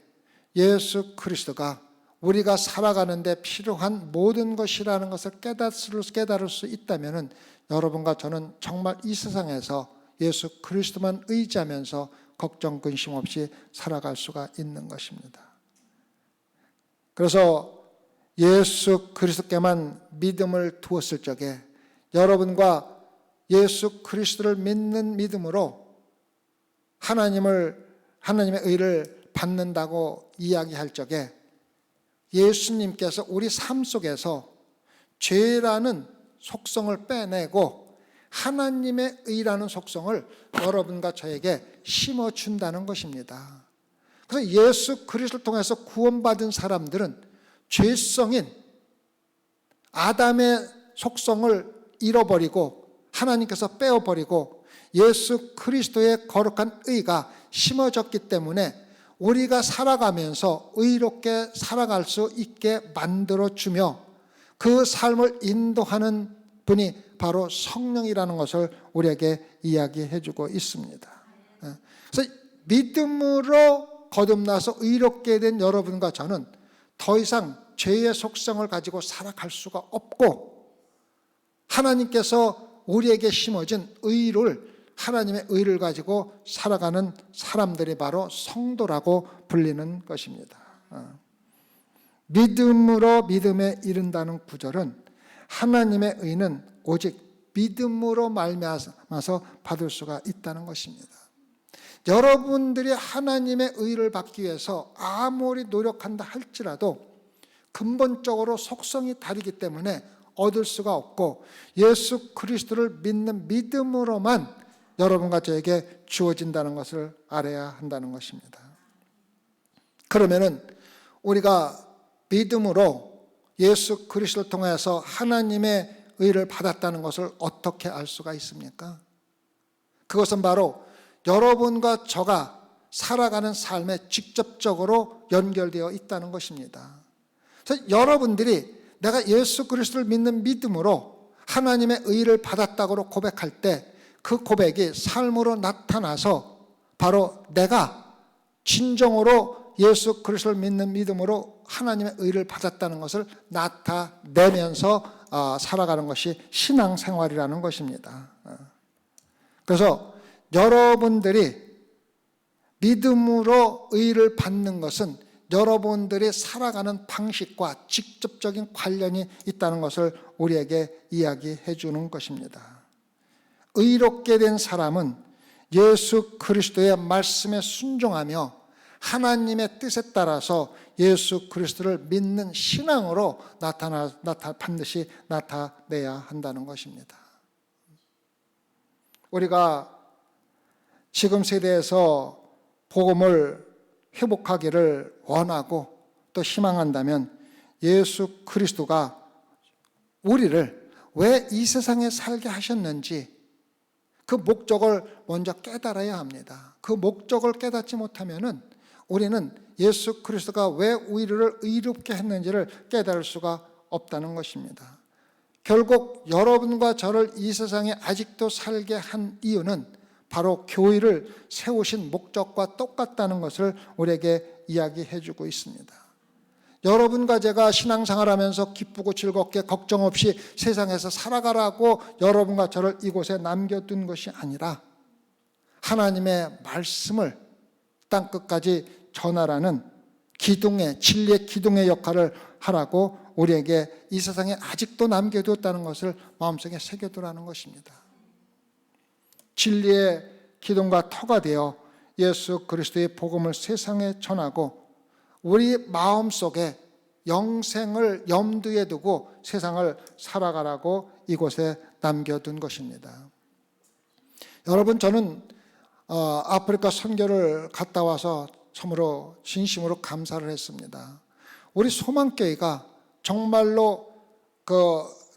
S1: 예수 그리스도가 우리가 살아가는데 필요한 모든 것이라는 것을 깨달을 수 있다면 여러분과 저는 정말 이 세상에서 예수 그리스도만 의지하면서 걱정 근심 없이 살아갈 수가 있는 것입니다. 그래서 예수 그리스도께만 믿음을 두었을 적에 여러분과 예수 그리스도를 믿는 믿음으로 하나님의 의를 받는다고 이야기할 적에 예수님께서 우리 삶 속에서 죄라는 속성을 빼내고 하나님의 의라는 속성을 여러분과 저에게 심어준다는 것입니다. 그래서 예수 그리스도를 통해서 구원받은 사람들은 죄성인 아담의 속성을 잃어버리고 하나님께서 빼어버리고 예수 그리스도의 거룩한 의가 심어졌기 때문에 우리가 살아가면서 의롭게 살아갈 수 있게 만들어주며 그 삶을 인도하는 분이 바로 성령이라는 것을 우리에게 이야기해 주고 있습니다. 그래서 믿음으로 거듭나서 의롭게 된 여러분과 저는 더 이상 죄의 속성을 가지고 살아갈 수가 없고, 하나님께서 우리에게 심어진 하나님의 의를 가지고 살아가는 사람들이 바로 성도라고 불리는 것입니다. 믿음으로 믿음에 이른다는 구절은 하나님의 의는 오직 믿음으로 말미암아서 받을 수가 있다는 것입니다. 여러분들이 하나님의 의를 받기 위해서 아무리 노력한다 할지라도 근본적으로 속성이 다르기 때문에 얻을 수가 없고, 예수 그리스도를 믿는 믿음으로만 여러분과 저에게 주어진다는 것을 알아야 한다는 것입니다. 그러면은 우리가 믿음으로 예수 그리스도를 통해서 하나님의 의를 받았다는 것을 어떻게 알 수가 있습니까? 그것은 바로 여러분과 저가 살아가는 삶에 직접적으로 연결되어 있다는 것입니다. 그래서 여러분들이 내가 예수 그리스도를 믿는 믿음으로 하나님의 의를 받았다고 고백할 때 그 고백이 삶으로 나타나서 바로 내가 진정으로 예수 그리스도를 믿는 믿음으로 하나님의 의를 받았다는 것을 나타내면서 살아가는 것이 신앙생활이라는 것입니다. 그래서 여러분들이 믿음으로 의를 받는 것은 여러분들이 살아가는 방식과 직접적인 관련이 있다는 것을 우리에게 이야기해 주는 것입니다. 의롭게 된 사람은 예수 그리스도의 말씀에 순종하며 하나님의 뜻에 따라서 예수 그리스도를 믿는 신앙으로 반드시 나타내야 한다는 것입니다. 우리가 지금 세대에서 복음을 회복하기를 원하고 또 희망한다면 예수 그리스도가 우리를 왜 이 세상에 살게 하셨는지 그 목적을 먼저 깨달아야 합니다. 그 목적을 깨닫지 못하면은 우리는 예수 그리스도가 왜 우리를 의롭게 했는지를 깨달을 수가 없다는 것입니다. 결국 여러분과 저를 이 세상에 아직도 살게 한 이유는 바로 교회를 세우신 목적과 똑같다는 것을 우리에게 이야기해 주고 있습니다. 여러분과 제가 신앙생활하면서 기쁘고 즐겁게 걱정 없이 세상에서 살아가라고 여러분과 저를 이곳에 남겨둔 것이 아니라 하나님의 말씀을 땅끝까지 전하라는 진리의 기둥의 역할을 하라고 우리에게 이 세상에 아직도 남겨두었다는 것을 마음속에 새겨두라는 것입니다. 진리의 기둥과 터가 되어 예수 그리스도의 복음을 세상에 전하고 우리 마음속에 영생을 염두에 두고 세상을 살아가라고 이곳에 남겨둔 것입니다. 여러분, 저는 아프리카 선교를 갔다 와서 참으로 진심으로 감사를 했습니다. 우리 소망교회가 정말로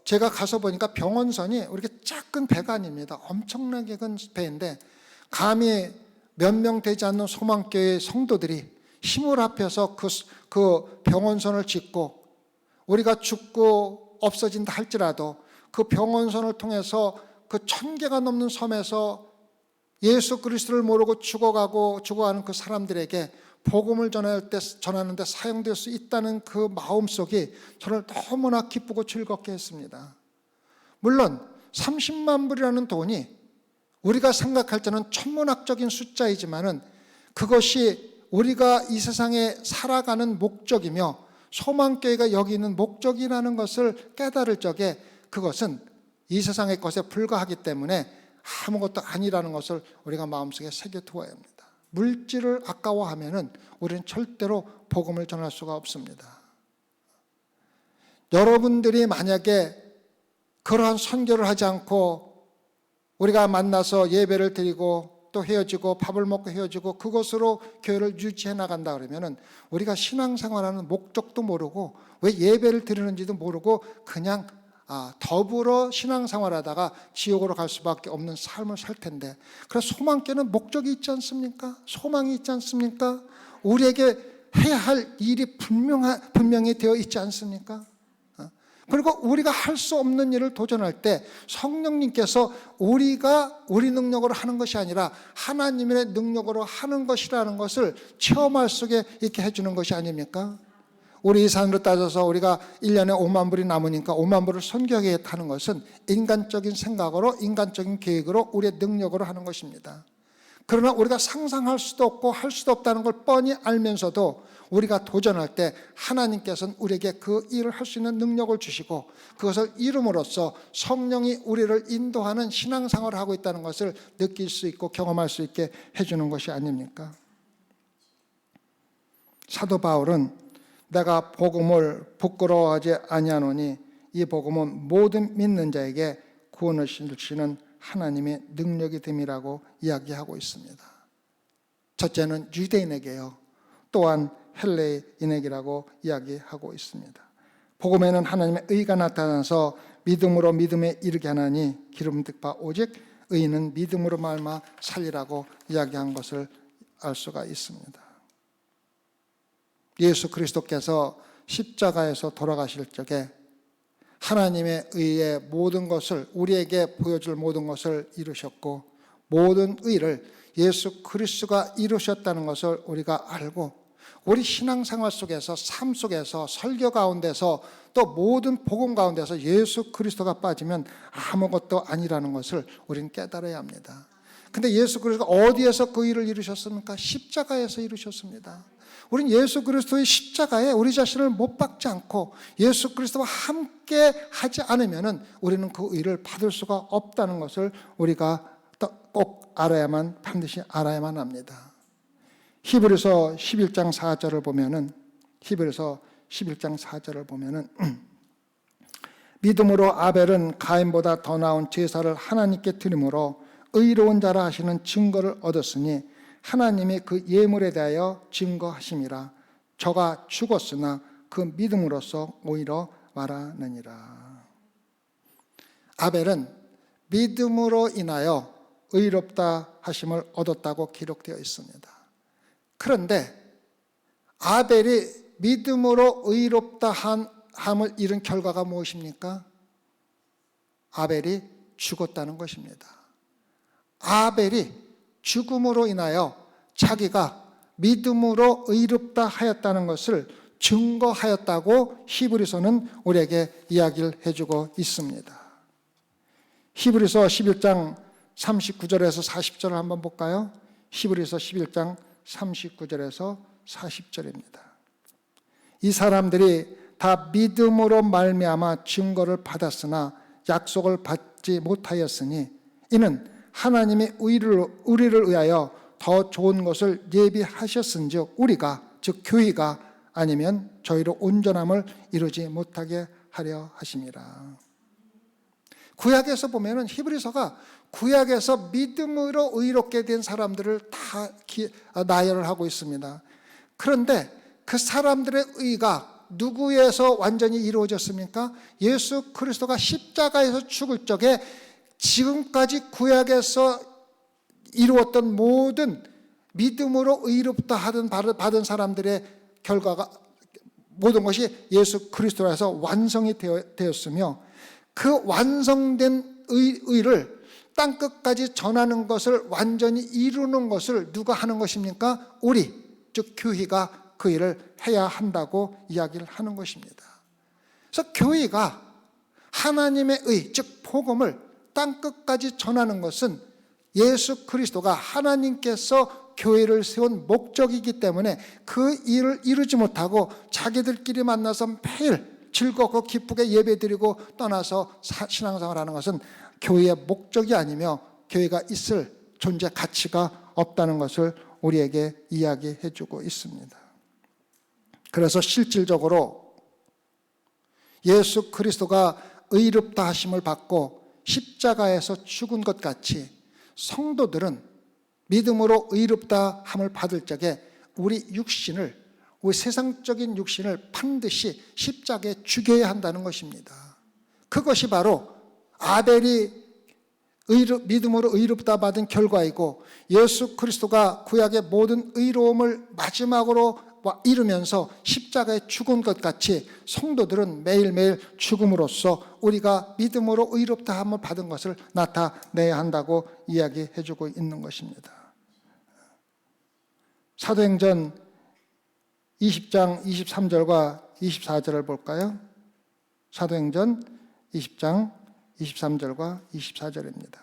S1: 제가 가서 보니까 병원선이 이렇게 작은 배가 아닙니다. 엄청나게 큰 배인데 감히 몇 명 되지 않는 소망교회 성도들이 힘을 합해서 그 병원선을 짓고 우리가 죽고 없어진다 할지라도 그 병원선을 통해서 그 1000개가 넘는 섬에서 예수 그리스도를 모르고 죽어가는 그 사람들에게 복음을 전하는데 사용될 수 있다는 그 마음속이 저를 너무나 기쁘고 즐겁게 했습니다. 물론 30만 불이라는 돈이 우리가 생각할 때는 천문학적인 숫자이지만은 그것이 우리가 이 세상에 살아가는 목적이며 소망교회가 여기 있는 목적이라는 것을 깨달을 적에 그것은 이 세상의 것에 불과하기 때문에 아무것도 아니라는 것을 우리가 마음속에 새겨두어야 합니다. 물질을 아까워하면은 우리는 절대로 복음을 전할 수가 없습니다. 여러분들이 만약에 그러한 선교를 하지 않고 우리가 만나서 예배를 드리고 또 헤어지고 밥을 먹고 헤어지고 그것으로 교회를 유지해 나간다 그러면은 우리가 신앙생활하는 목적도 모르고 왜 예배를 드리는지도 모르고 그냥 더불어 신앙생활하다가 지옥으로 갈 수밖에 없는 삶을 살 텐데, 그래서 소망교회는 목적이 있지 않습니까? 소망이 있지 않습니까? 우리에게 해야 할 일이 분명히 되어 있지 않습니까? 그리고 우리가 할 수 없는 일을 도전할 때 성령님께서 우리가 우리 능력으로 하는 것이 아니라 하나님의 능력으로 하는 것이라는 것을 체험할 수게 있게 해주는 것이 아닙니까? 우리 예산으로 따져서 우리가 1년에 5만 불이 남으니까 5만 불을 선교하겠다는 것은 인간적인 생각으로, 인간적인 계획으로, 우리의 능력으로 하는 것입니다. 그러나 우리가 상상할 수도 없고 할 수도 없다는 걸 뻔히 알면서도 우리가 도전할 때 하나님께서는 우리에게 그 일을 할 수 있는 능력을 주시고 그것을 이름으로써 성령이 우리를 인도하는 신앙생활을 하고 있다는 것을 느낄 수 있고 경험할 수 있게 해주는 것이 아닙니까? 사도 바울은 내가 복음을 부끄러워하지 아니하노니 이 복음은 모든 믿는 자에게 구원을 주시는 하나님의 능력이 됨이라고 이야기하고 있습니다. 첫째는 유대인에게요, 또한 헬레인에게라고 이야기하고 있습니다. 복음에는 하나님의 의가 나타나서 믿음으로 믿음에 이르게 하나니 기름득 바 오직 의인은 믿음으로 말미암아 살리라고 이야기한 것을 알 수가 있습니다. 예수 그리스도께서 십자가에서 돌아가실 적에 하나님의 의의 모든 것을, 우리에게 보여줄 모든 것을 이루셨고 모든 의를 예수 그리스도가 이루셨다는 것을 우리가 알고 우리 신앙생활 속에서, 삶 속에서, 설교 가운데서, 또 모든 복음 가운데서 예수 그리스도가 빠지면 아무것도 아니라는 것을 우리는 깨달아야 합니다. 근데 예수 그리스도가 어디에서 그 일을 이루셨습니까? 십자가에서 이루셨습니다. 우리는 예수 그리스도의 십자가에 우리 자신을 못 박지 않고 예수 그리스도와 함께 하지 않으면 우리는 그 의를 받을 수가 없다는 것을 우리가 꼭 알아야만, 반드시 알아야만 합니다. 히브리서 11장 4절을 보면은, 히브리서 11장 4절을 보면은 믿음으로 아벨은 가인보다 더 나은 제사를 하나님께 드림으로 의로운 자라 하시는 증거를 얻었으니 하나님이 그 예물에 대하여 증거하심이라. 저가 죽었으나 그 믿음으로써 오히려 말하느니라. 아벨은 믿음으로 인하여 의롭다 하심을 얻었다고 기록되어 있습니다. 그런데 아벨이 믿음으로 의롭다 함을 잃은 결과가 무엇입니까? 아벨이 죽었다는 것입니다. 아벨이 죽음으로 인하여 자기가 믿음으로 의롭다 하였다는 것을 증거하였다고 히브리서는 우리에게 이야기를 해주고 있습니다. 히브리서 11장 39절에서 40절을 한번 볼까요? 히브리서 11장 39절에서 40절입니다. 이 사람들이 다 믿음으로 말미암아 증거를 받았으나 약속을 받지 못하였으니 이는 하나님이 우리를 위하여 더 좋은 것을 예비하셨은즉 우리가, 즉 교회가 아니면 저희로 온전함을 이루지 못하게 하려 하심이라. 구약에서 보면은 히브리서가 구약에서 믿음으로 의롭게 된 사람들을 다 나열을 하고 있습니다. 그런데 그 사람들의 의가 누구에서 완전히 이루어졌습니까? 예수 그리스도가 십자가에서 죽을 적에 지금까지 구약에서 이루었던 모든 믿음으로 의롭다 하던 받은 사람들의 결과가, 모든 것이 예수 그리스도에서 완성이 되었으며 그 완성된 의를 땅끝까지 전하는 것을 완전히 이루는 것을 누가 하는 것입니까? 우리, 즉 교회가 그 일을 해야 한다고 이야기를 하는 것입니다. 그래서 교회가 하나님의 의, 즉 복음을 땅끝까지 전하는 것은 예수 그리스도가 하나님께서 교회를 세운 목적이기 때문에 그 일을 이루지 못하고 자기들끼리 만나서 매일 즐겁고 기쁘게 예배드리고 떠나서 신앙생활하는 것은 교회의 목적이 아니며 교회가 있을 존재 가치가 없다는 것을 우리에게 이야기해 주고 있습니다. 그래서 실질적으로 예수 그리스도가 의롭다 하심을 받고 십자가에서 죽은 것 같이 성도들은 믿음으로 의롭다 함을 받을 적에 우리 육신을, 우리 세상적인 육신을 반드시 십자가에 죽여야 한다는 것입니다. 그것이 바로 아벨이 믿음으로 의롭다 받은 결과이고 예수 그리스도가 구약의 모든 의로움을 마지막으로 이루면서 십자가에 죽은 것 같이 성도들은 매일매일 죽음으로써 우리가 믿음으로 의롭다 함을 받은 것을 나타내야 한다고 이야기해 주고 있는 것입니다. 사도행전 20장 23절과 24절을 볼까요? 사도행전 20장 23절과 24절입니다.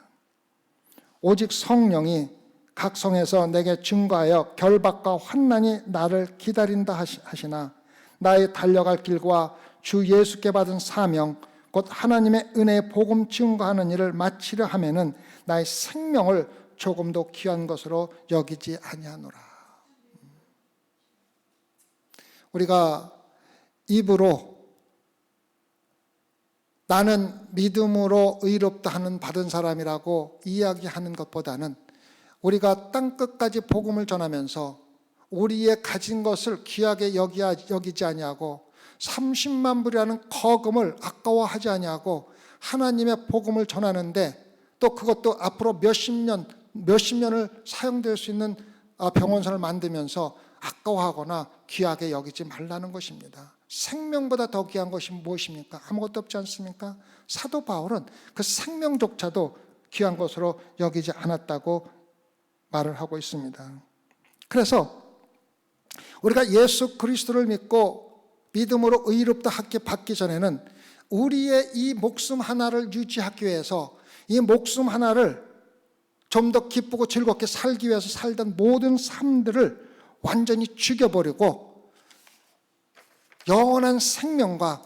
S1: 오직 성령이 각 성에서 내게 증거하여 결박과 환난이 나를 기다린다 하시나 나의 달려갈 길과 주 예수께 받은 사명 곧 하나님의 은혜의 복음 증거하는 일을 마치려 하면은 나의 생명을 조금도 귀한 것으로 여기지 아니하노라. 우리가 입으로 나는 믿음으로 의롭다 하는 받은 사람이라고 이야기하는 것보다는 우리가 땅끝까지 복음을 전하면서 우리의 가진 것을 귀하게 여기지 아니하고 30만 불이라는 거금을 아까워하지 아니하고 하나님의 복음을 전하는데 또 그것도 앞으로 몇십 년을 사용될 수 있는 병원선을 만들면서 아까워하거나 귀하게 여기지 말라는 것입니다. 생명보다 더 귀한 것이 무엇입니까? 아무것도 없지 않습니까? 사도 바울은 그 생명조차도 귀한 것으로 여기지 않았다고 말을 하고 있습니다. 그래서 우리가 예수 그리스도를 믿고 믿음으로 의롭다 받기 전에는 우리의 이 목숨 하나를 유지하기 위해서 이 목숨 하나를 좀 더 기쁘고 즐겁게 살기 위해서 살던 모든 삶들을 완전히 죽여버리고 영원한 생명과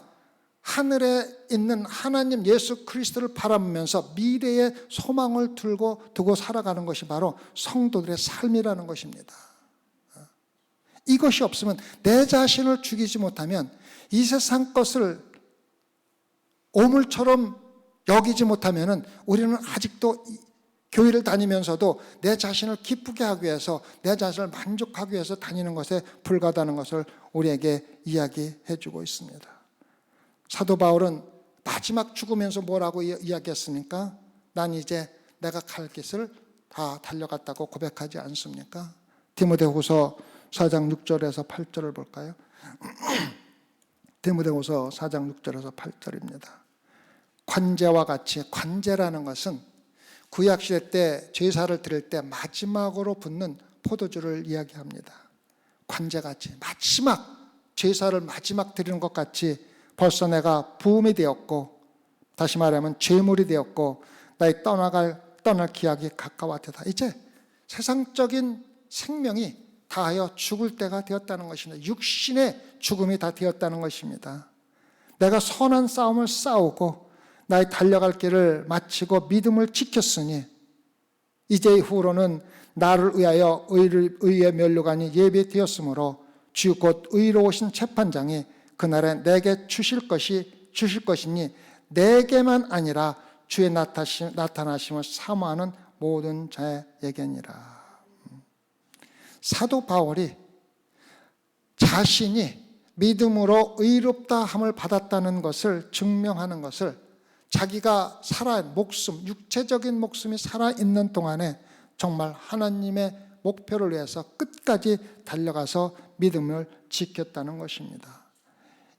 S1: 하늘에 있는 하나님 예수 그리스도를 바라보면서 미래의 소망을 두고 살아가는 것이 바로 성도들의 삶이라는 것입니다. 이것이 없으면 내 자신을 죽이지 못하면 이 세상 것을 오물처럼 여기지 못하면 우리는 아직도 교회를 다니면서도 내 자신을 기쁘게 하기 위해서 내 자신을 만족하기 위해서 다니는 것에 불과하다는 것을 우리에게 이야기해 주고 있습니다. 사도 바울은 마지막 죽으면서 뭐라고 이야기했습니까? 난 이제 내가 갈 길을 다 달려갔다고 고백하지 않습니까? 디모데후서 4장 6절에서 8절을 볼까요? 디모데후서 4장 6절에서 8절입니다. 관제와 같이, 관제라는 것은 구약시대 때 제사를 드릴 때 마지막으로 붓는 포도주를 이야기합니다. 관제같이 마지막 제사를 마지막 드리는 것 같이 벌써 내가 부음이 되었고, 다시 말하면 죄물이 되었고, 나의 떠날 기약이 가까웠다. 이제 세상적인 생명이 다하여 죽을 때가 되었다는 것입니다. 육신의 죽음이 다 되었다는 것입니다. 내가 선한 싸움을 싸우고 나의 달려갈 길을 마치고 믿음을 지켰으니 이제 이후로는 나를 위하여 의의 면류관이 예비되었으므로 주 곧 의로우신 재판장이 그날에 내게 주실 것이니 내게만 아니라 주의 나타나심을 사모하는 모든 자에게니라. 사도 바울이 자신이 믿음으로 의롭다 함을 받았다는 것을 증명하는 것을 자기가 육체적인 목숨이 살아있는 동안에 정말 하나님의 목표를 위해서 끝까지 달려가서 믿음을 지켰다는 것입니다.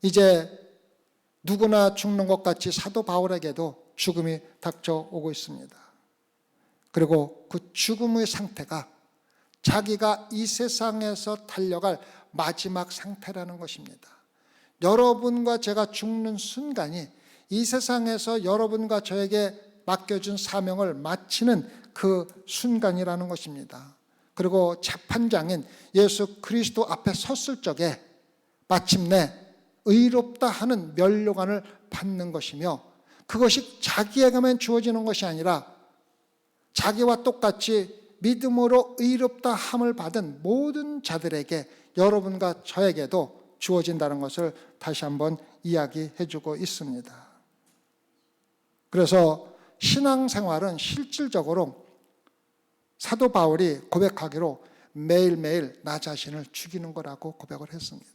S1: 이제 누구나 죽는 것 같이 사도 바울에게도 죽음이 닥쳐오고 있습니다. 그리고 그 죽음의 상태가 자기가 이 세상에서 달려갈 마지막 상태라는 것입니다. 여러분과 제가 죽는 순간이 이 세상에서 여러분과 저에게 맡겨준 사명을 마치는 그 순간이라는 것입니다. 그리고 재판장인 예수 그리스도 앞에 섰을 적에 마침내 의롭다 하는 면류관을 받는 것이며, 그것이 자기에게만 주어지는 것이 아니라 자기와 똑같이 믿음으로 의롭다 함을 받은 모든 자들에게, 여러분과 저에게도 주어진다는 것을 다시 한번 이야기해 주고 있습니다. 그래서 신앙생활은 실질적으로 사도 바울이 고백하기로 매일매일 나 자신을 죽이는 거라고 고백을 했습니다.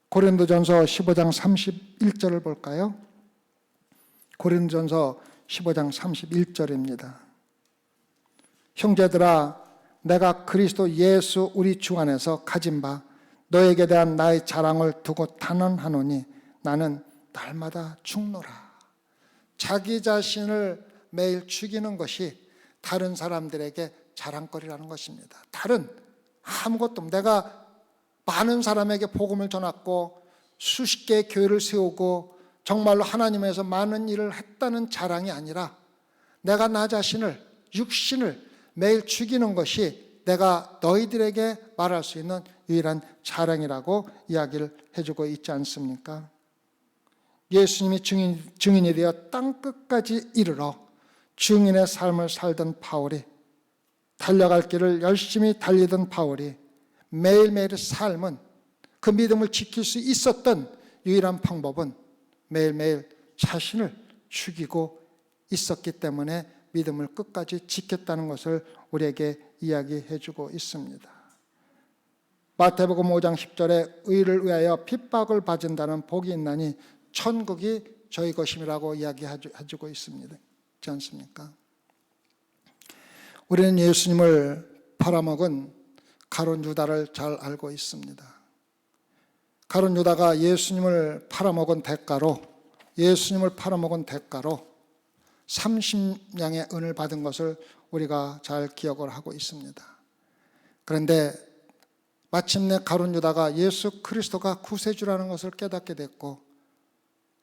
S1: 고린도전서 15장 31절을 볼까요? 고린도전서 15장 31절입니다. 형제들아, 내가 그리스도 예수 우리 주 안에서 가진 바 너에게 대한 나의 자랑을 두고 단언하노니 나는 날마다 죽노라. 자기 자신을 매일 죽이는 것이 다른 사람들에게 자랑거리라는 것입니다. 다른 아무것도 없는, 내가 많은 사람에게 복음을 전했고 수십 개의 교회를 세우고 정말로 하나님에서 많은 일을 했다는 자랑이 아니라 내가 나 자신을, 육신을 매일 죽이는 것이 내가 너희들에게 말할 수 있는 유일한 자랑이라고 이야기를 해주고 있지 않습니까? 예수님이 증인이 되어 땅끝까지 이르러 증인의 삶을 살던 바울이, 달려갈 길을 열심히 달리던 바울이 매일매일의 삶은, 그 믿음을 지킬 수 있었던 유일한 방법은 매일매일 자신을 죽이고 있었기 때문에 믿음을 끝까지 지켰다는 것을 우리에게 이야기해 주고 있습니다. 마태복음 5장 10절에 의를 위하여 핍박을 받은다는 복이 있나니 천국이 저희 것임이라고 이야기해 주고 있습니다. 그렇지 않습니까? 우리는 예수님을 팔아먹은 가룟 유다를 잘 알고 있습니다. 가룟 유다가 예수님을 팔아먹은 대가로 30냥의 은을 받은 것을 우리가 잘 기억을 하고 있습니다. 그런데 마침내 가룟 유다가 예수 그리스도가 구세주라는 것을 깨닫게 됐고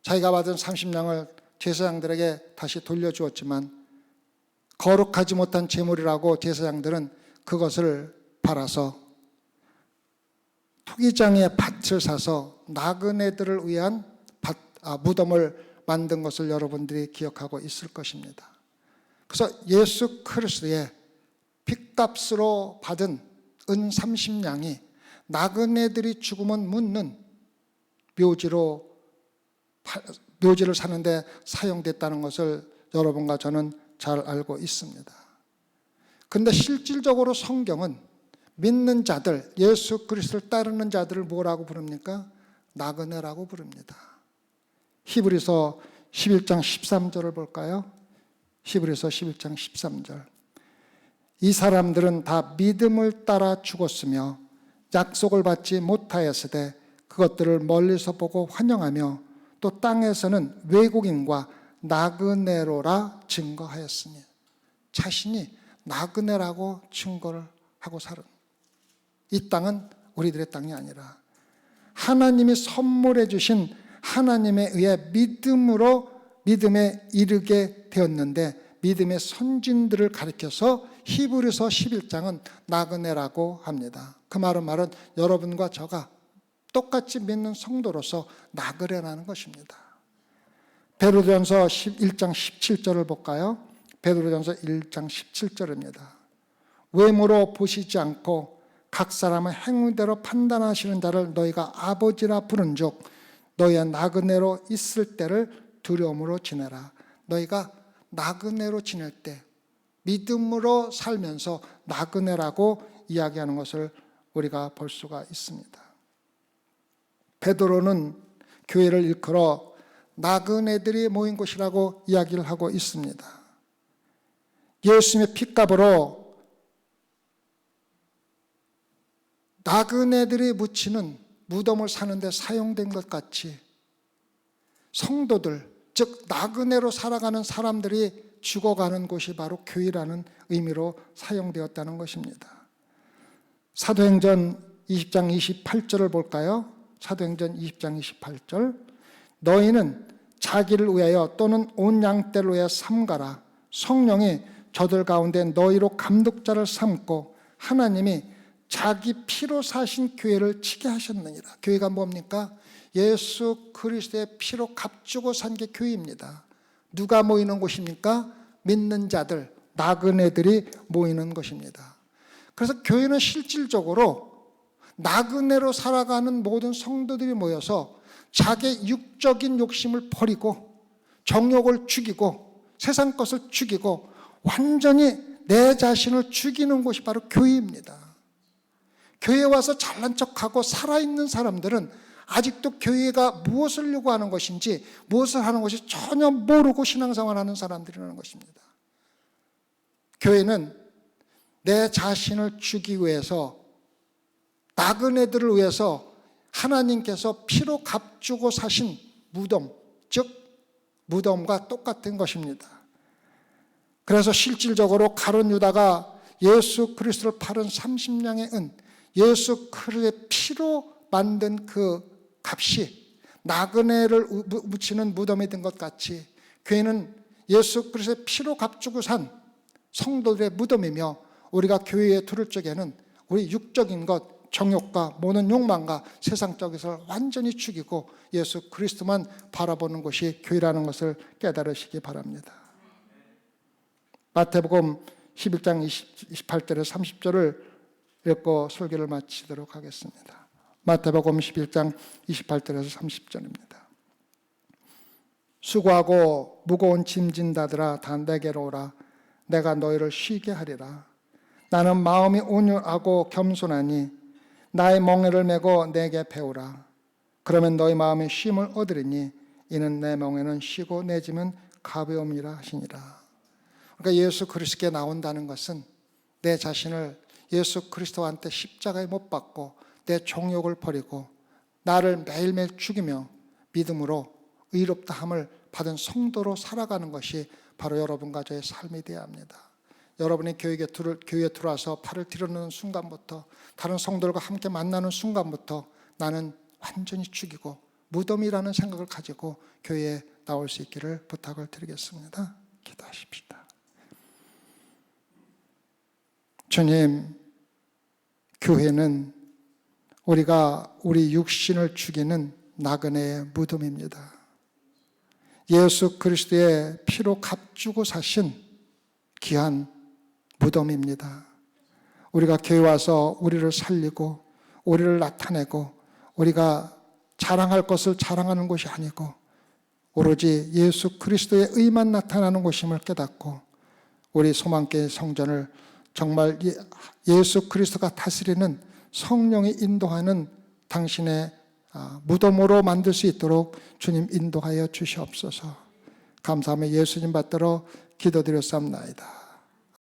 S1: 자기가 받은 30냥을 제사장들에게 다시 돌려주었지만 거룩하지 못한 제물이라고 제사장들은 그것을 팔아서 투기장에 밭을 사서 나그네들을 위한 무덤을 만든 것을 여러분들이 기억하고 있을 것입니다. 그래서 예수 그리스도의 핏값으로 받은 은 30냥이 나그네들이 죽으면 묻는 묘지를 사는데 사용됐다는 것을 여러분과 저는 잘 알고 있습니다. 그런데 실질적으로 성경은 믿는 자들, 예수 그리스도를 따르는 자들을 뭐라고 부릅니까? 나그네라고 부릅니다. 히브리서 11장 13절을 볼까요? 히브리서 11장 13절. 이 사람들은 다 믿음을 따라 죽었으며 약속을 받지 못하였으되 그것들을 멀리서 보고 환영하며 또 땅에서는 외국인과 나그네로라 증거하였으니, 자신이 나그네라고 증거를 하고 살은, 이 땅은 우리들의 땅이 아니라 하나님이 선물해 주신 하나님에 의해 믿음에 이르게 되었는데, 믿음의 선진들을 가리켜서 히브리서 11장은 나그네라고 합니다. 그 말은 여러분과 저가 똑같이 믿는 성도로서 나그네라는 것입니다. 베드로전서 1장 17절을 볼까요? 베드로전서 1장 17절입니다. 외모로 보시지 않고 각 사람의 행위대로 판단하시는 자를 너희가 아버지라 부른즉 너희의 나그네로 있을 때를 두려움으로 지내라. 너희가 나그네로 지낼 때, 믿음으로 살면서 나그네라고 이야기하는 것을 우리가 볼 수가 있습니다. 베드로는 교회를 일컬어 나그네들이 모인 곳이라고 이야기를 하고 있습니다. 예수님의 핏값으로 나그네들이 묻히는 무덤을 사는데 사용된 것 같이 성도들, 즉 나그네로 살아가는 사람들이 죽어가는 곳이 바로 교회라는 의미로 사용되었다는 것입니다. 사도행전 20장 28절을 볼까요? 사도행전 20장 28절. 너희는 자기를 위하여 또는 온 양떼를 위하여 삼가라. 성령이 저들 가운데 너희로 감독자를 삼고 하나님이 자기 피로 사신 교회를 치게 하셨느니라. 교회가 뭡니까? 예수 그리스도의 피로 값주고 산 게 교회입니다. 누가 모이는 곳입니까? 믿는 자들, 나그네들이 모이는 것입니다. 그래서 교회는 실질적으로 나그네로 살아가는 모든 성도들이 모여서 자기 육적인 욕심을 버리고 정욕을 죽이고 세상 것을 죽이고 완전히 내 자신을 죽이는 곳이 바로 교회입니다. 교회에 와서 잘난 척하고 살아있는 사람들은 아직도 교회가 무엇을 요구하는 것인지, 무엇을 하는 것이 전혀 모르고 신앙생활하는 사람들이라는 것입니다. 교회는 내 자신을 주기 위해서, 나그네들을 위해서 하나님께서 피로 값주고 사신 무덤, 즉 무덤과 똑같은 것입니다. 그래서 실질적으로 가룟 유다가 예수 그리스도를 팔은 30냥의 은, 예수 그리스도의 피로 만든 그 값이 나그네를 묻히는 무덤이 된 것 같이, 교회는 예수 그리스도의 피로 값주고 산 성도들의 무덤이며, 우리가 교회에 들을 적에는 우리 육적인 것, 정욕과 모든 욕망과 세상적인 것을 완전히 죽이고 예수 그리스도만 바라보는 것이 교회라는 것을 깨달으시기 바랍니다. 마태복음 11장 28절에서 30절을 읽고 설교를 마치도록 하겠습니다. 마태복음 11장 28절에서 30절입니다. 수고하고 무거운 짐진 자들아 다 내게로 오라. 내가 너희를 쉬게 하리라. 나는 마음이 온유하고 겸손하니 나의 멍에를 메고 내게 배우라. 그러면 너희 마음이 쉼을 얻으리니 이는 내 멍에는 쉬고 내 짐은 가벼움이라 하시니라. 그러니까 예수 그리스도께 나온다는 것은 내 자신을 예수 그리스도한테 십자가에 못 박고 내 정욕을 버리고 나를 매일매일 죽이며 믿음으로 의롭다함을 받은 성도로 살아가는 것이 바로 여러분과 저의 삶이 되어야 합니다. 여러분이 교회에 들어와서 팔을 들여놓는 순간부터, 다른 성도들과 함께 만나는 순간부터 나는 완전히 죽이고 무덤이라는 생각을 가지고 교회에 나올 수 있기를 부탁을 드리겠습니다. 기도하십시다. 주님, 교회는 우리가 우리 육신을 죽이는 나그네의 무덤입니다. 예수 그리스도의 피로 값주고 사신 귀한 무덤입니다. 우리가 교회 와서 우리를 살리고 우리를 나타내고 우리가 자랑할 것을 자랑하는 것이 아니고 오로지 예수 그리스도의 의만 나타나는 것임을 깨닫고 우리 소망교회 성전을 정말 예수 그리스도가 다스리는 성령이 인도하는 당신의 무덤으로 만들 수 있도록 주님 인도하여 주시옵소서. 감사하며 예수님 받들어 기도드렸사옵나이다.